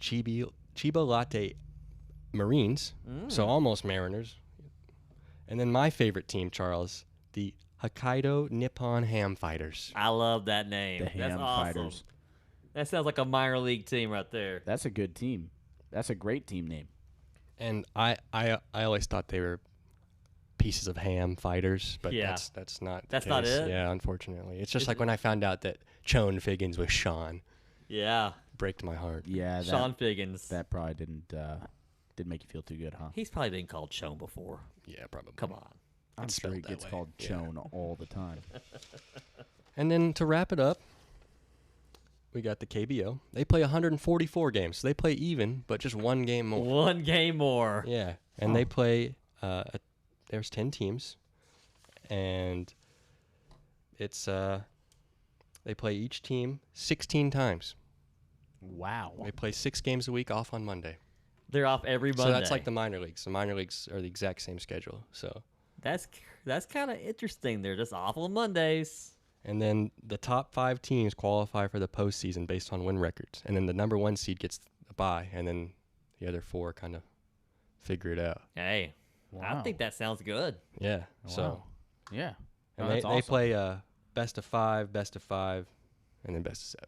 Chiba Latte Marines, so almost Mariners. And then my favorite team, Charles, the Hokkaido Nippon Ham Fighters. I love that name. The That's Ham awesome. Fighters. That sounds like a minor league team right there. That's a good team. That's a great team name. And I always thought they were pieces of ham fighters, but Yeah. that's not the That's not case. it? Yeah, unfortunately. It's just Is like when I found out that Chone Figgins was Sean. Yeah. Breaked my heart. Yeah, Sean Figgins. that probably didn't make you feel too good, huh? He's probably been called Chone before. Yeah, probably. Come on. I'm It's sure he spelled that gets way. called Yeah. Chone all the time. And then to wrap it up, we got the KBO. They play 144 games. So they play even, but just one game more. One game more. Yeah. And they play there's 10 teams. And it's they play each team 16 times. Wow. They play 6 games a week off on Monday. They're off every Monday. So that's like the minor leagues. The minor leagues are the exact same schedule. So That's kind of interesting. They're just off on Mondays. and then the top 5 teams qualify for the postseason based on win records. And then the number 1 seed gets a bye, and then the other 4 kind of figure it out. Hey, I Wow. think that sounds good. Yeah. So Wow. Yeah. and No, they that's awesome. play best of 5, and then best of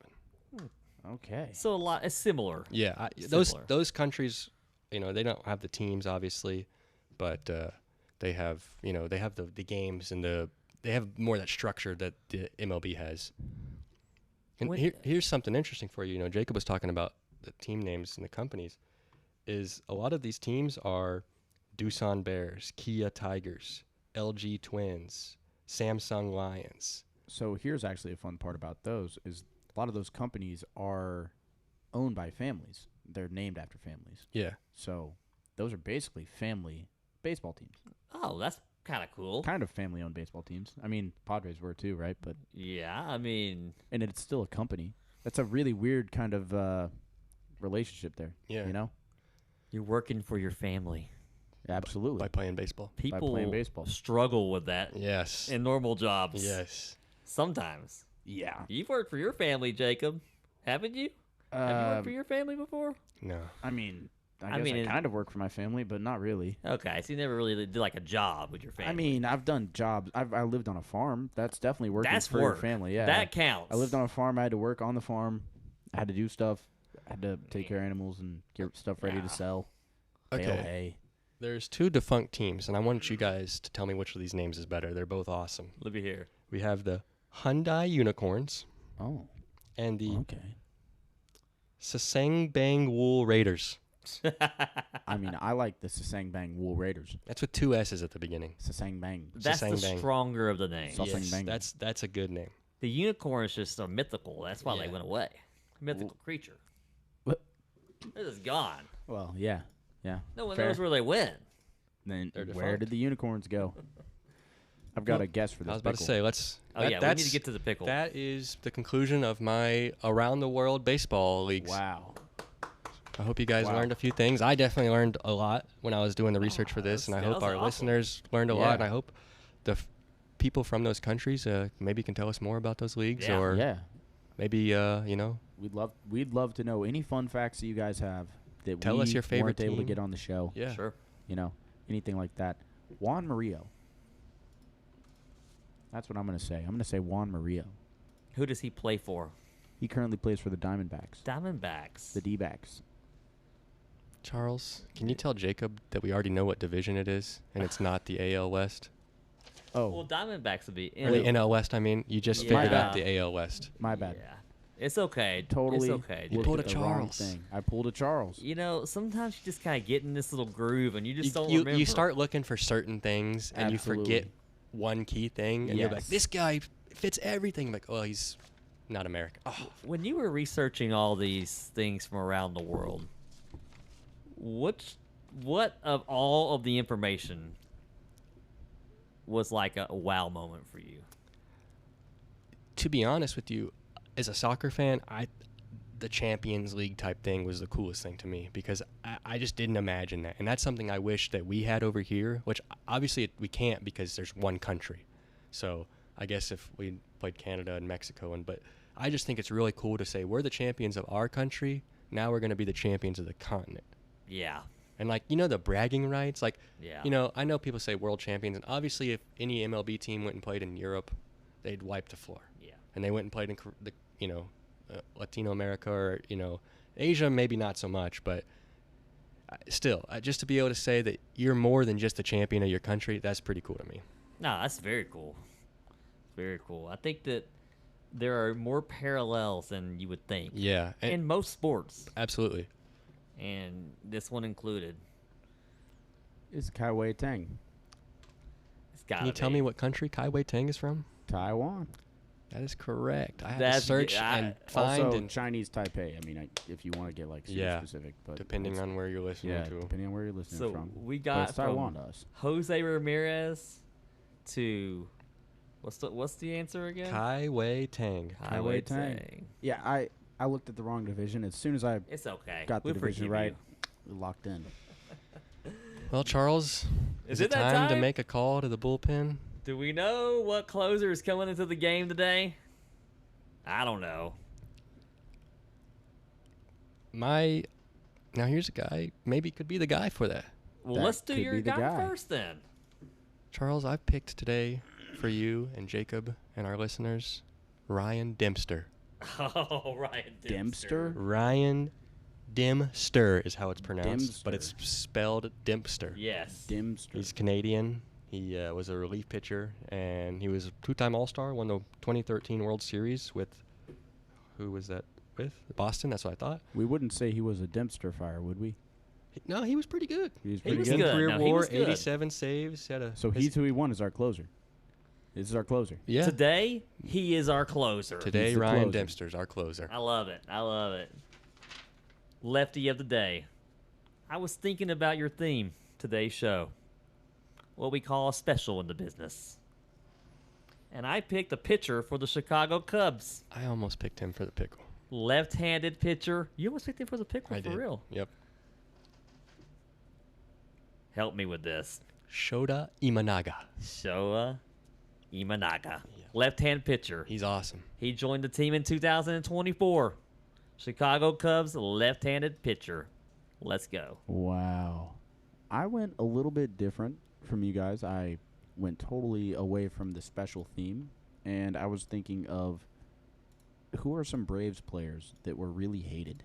7. Okay. So it's similar. Yeah, Similar. those countries, you know, they don't have the teams obviously, but they have, you know, they have the games and they have more of that structure that the MLB has. And When- here's something interesting for you. You know, Jacob was talking about the team names and the companies. Is a lot of these teams are Doosan Bears, Kia Tigers, LG Twins, Samsung Lions. So here's actually a fun part about those is a lot of those companies are owned by families. They're named after families. Yeah. So those are basically family baseball teams. Oh, that's kind of cool. Kind of family-owned baseball teams. I mean, Padres were too, right? But Yeah, I mean, and it's still a company. That's a really weird kind of relationship there. Yeah. You know? you're working for your family. Absolutely. By playing baseball. People playing baseball. struggle with that Yes. in normal jobs. Yes. Sometimes. Yeah. You've worked for your family, Jacob, haven't you? Have you worked for your family before? No. I mean, I I guess mean, I it- kind of work for my family, but not really. Okay, so you never really did like a job with your family. I mean, I've done jobs. I lived on a farm. That's definitely working that's for work. your family. Yeah, that counts. I lived on a farm. I had to work on the farm. I had to do stuff. I had to take care of animals and get stuff ready Yeah. to sell. Bale Okay. hay. There's 2 defunct teams, and I want you guys to tell me which of these names is better. They're both awesome. Let me hear. We have the Hyundai Unicorns Oh, and the okay. Sasang Bang Wool Raiders. I mean, I like the Sasang Bang Wool Raiders. That's with 2 S's at the beginning. Sasang Bang. That's the Sasang Bang. stronger of the names. Sasang Yes, Bang. that's a good name. The unicorn is just a mythical. That's why they Yeah. went away. Mythical creature. What? They're just gone. Well, yeah, yeah. No one Fair. knows where they went. Then They're where defunct. did the unicorns go? I've got a guess for this. I was about to pickle. say, let's. Oh, yeah, we need to get to the pickle. That is the conclusion of my around the world baseball leagues. Wow. I hope you guys Wow. learned a few things. I definitely learned a lot when I was doing the research for this, and I that hope was our awesome. listeners learned a Yeah. lot. And I hope the people from those countries maybe can tell us more about those leagues, Yeah. or Yeah. maybe you know, We'd love to know any fun facts that you guys have that Tell we us your favorite weren't able to team. get on the show. yeah. Sure. You know, anything like that. Juan Murillo. That's what I'm going to say. I'm going to say Juan Murillo. Who does he play for? He currently plays for the Diamondbacks, Diamondbacks. the D-backs. Charles, can you tell Jacob that we already know what division it is, and it's not the AL West? Oh, Well, Diamondbacks would be Or the NL West, I mean. You just Yeah. figured out the AL West. my bad. Yeah. It's okay. Totally. It's okay. You looked pulled at a the wrong Charles. thing. I pulled a Charles. You know, sometimes you just kind of get in this little groove and you just don't You remember. start looking for certain things, and you forget Absolutely. one key thing, and you're like, Yes. this guy fits everything. Like, oh, he's not America. Oh, When you were researching all these things from around the world, what of all of the information was like a wow moment for you? to be honest with you, as a soccer fan, the Champions League type thing was the coolest thing to me because I just didn't imagine that. And that's something I wish that we had over here, which obviously we can't because there's one country. So I guess if we played Canada and Mexico, but I just think it's really cool to say we're the champions of our country. Now we're going to be the champions of the continent. Yeah. And, like, you know, the bragging rights, like, Yeah. you know, I know people say world champions. And obviously if any MLB team went and played in Europe, they'd wipe the floor. Yeah. And they went and played in the, you know, Latino America or, you know, Asia, maybe not so much, but still, just to be able to say that you're more than just the champion of your country, that's pretty cool to me. No, that's very cool. Very cool. I think that there are more parallels than you would think. Yeah. In most sports, Absolutely. and this one included. It's Kai Wei Tang, It's got Can you tell me what country Kai Wei Tang is from? Taiwan. That is correct. I had to That's- search I- and find Also, and Chinese Taipei. I mean, if you want to get like super Yeah, specific, but depending it's- on where you're listening yeah, to. depending on where you're listening So from. we But got it's Taiwan from to us. Jose Ramirez to what's the answer again? Kai Wei Tang. Kai Wei Tang. Yeah, I looked at the wrong division. As soon as I It's okay. got the We'll division forgive right, you. locked in. Well, Charles, Is it it that time to time? make a call to the bullpen? Do we know what closer is coming into the game today? I don't know. Now here's a guy, maybe could be the guy for that. Well, That let's do could your be the guy guy. first then. Charles, I've picked today for you and Jacob and our listeners, Ryan Dempster. Oh, Ryan Dempster? Ryan Dempster is how it's pronounced, but it's Dempster. spelled Dempster. Yes. Dimster. He's Canadian. He was a relief pitcher, and he was a two-time All-Star, won the 2013 World Series with, who was that with? Boston, that's what I thought. We wouldn't say he was a Dempster fire, would we? No, he was pretty good. He was He pretty was good. good. Career No, he WAR, was good. 87 saves. Had a So he's who he won as our closer. This is our closer. yeah. Today, he is our closer. Today, He's the Ryan closer. Dempster's our closer. I love it. I love it. Lefty of the day. I was thinking about your theme today's show. What we call a special in the business. And I picked a pitcher for the Chicago Cubs. I almost picked him for the pickle. Left-handed pitcher. You almost picked him for the pickle I for did. real. Yep. Help me with this. Shota Imanaga. Showa Imanaga. Yeah. Left-hand pitcher. He's awesome. He joined the team in 2024. Chicago Cubs left-handed pitcher. Let's go. Wow. I went a little bit different from you guys. I went totally away from the special theme, and I was thinking of who are some Braves players that were really hated,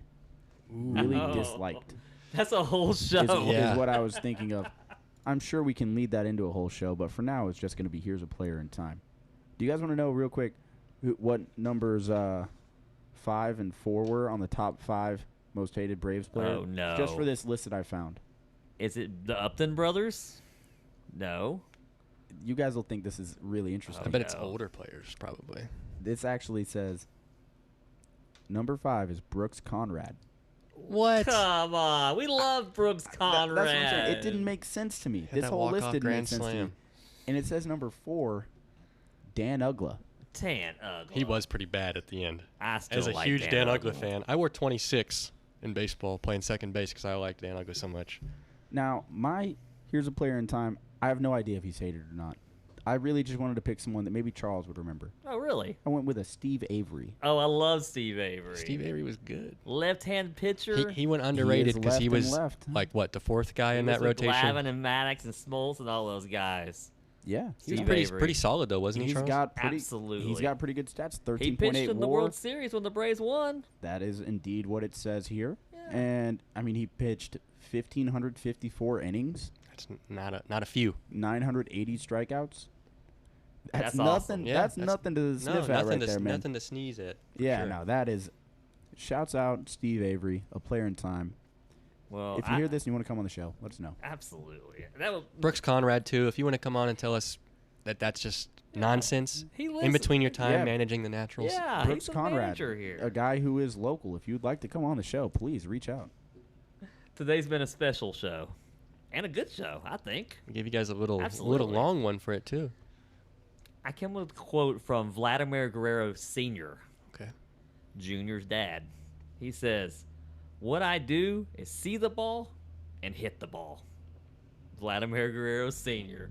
really Oh. disliked. That's a whole show. Yeah. Is what I was thinking of. I'm sure we can lead that into a whole show, but for now it's just going to be here's a player in time. Do you guys want to know real quick what numbers 5 and 4 were on the top 5 most hated Braves players? Oh, no. Just for this list that I found. Is it the Upton brothers? No. You guys will think this is really I interesting. bet it's no. older players, probably. This actually says number 5 is Brooks Conrad. What? Come on. We love Brooks Conrad. That's what I'm saying. It didn't make sense to me. Hit This that whole list walk-off didn't make grand sense to me. slam. And it says number 4, Dan Ugla. Tan Ugla. He was pretty bad at the end. I still As a like huge Dan Ugla Ugla. fan, I wore 26 in baseball playing second base because I liked Dan Ugla so much. Now, here's a player in time. I have no idea if he's hated or not. I really just wanted to pick someone that maybe Charles would remember. Oh, really? I went with a Steve Avery. Oh, I love Steve Avery. Steve Avery was good. Left-hand pitcher. He went underrated because he left and was left. like what, the fourth guy He in was that with rotation. Glavine and Maddox and Smoltz and all those guys. Yeah. He was Steve pretty Avery. pretty solid though, wasn't he? He's Charles? got pretty Absolutely. He's got pretty good stats. He 13.8 pitched in the WAR. World Series when the Braves won. That is indeed what it says here. Yeah. And I mean, he pitched 1,554 innings, That's not a few. 980 strikeouts. That's nothing. awesome. Yeah, that's that's- nothing to sniff at nothing right to there, man. nothing to sneeze at. for Yeah, sure. no, that is. Shouts out Steve Avery, a player in time. Well, If you hear this and you want to come on the show, let us know. absolutely. That would, Brooks Conrad too. If you want to come on and tell us that's just nonsense He in listens. between your time Yeah. managing the Naturals. Yeah, Brooks he's a Conrad, manager here. a guy who is local. If you'd like to come on the show, please reach out. Today's been a special show, and a good show, I think. We gave you guys a little Absolutely. long one for it too. I came with a quote from Vladimir Guerrero Sr., Okay. Junior's dad. He says, "What I do is see the ball and hit the ball." Vladimir Guerrero Sr.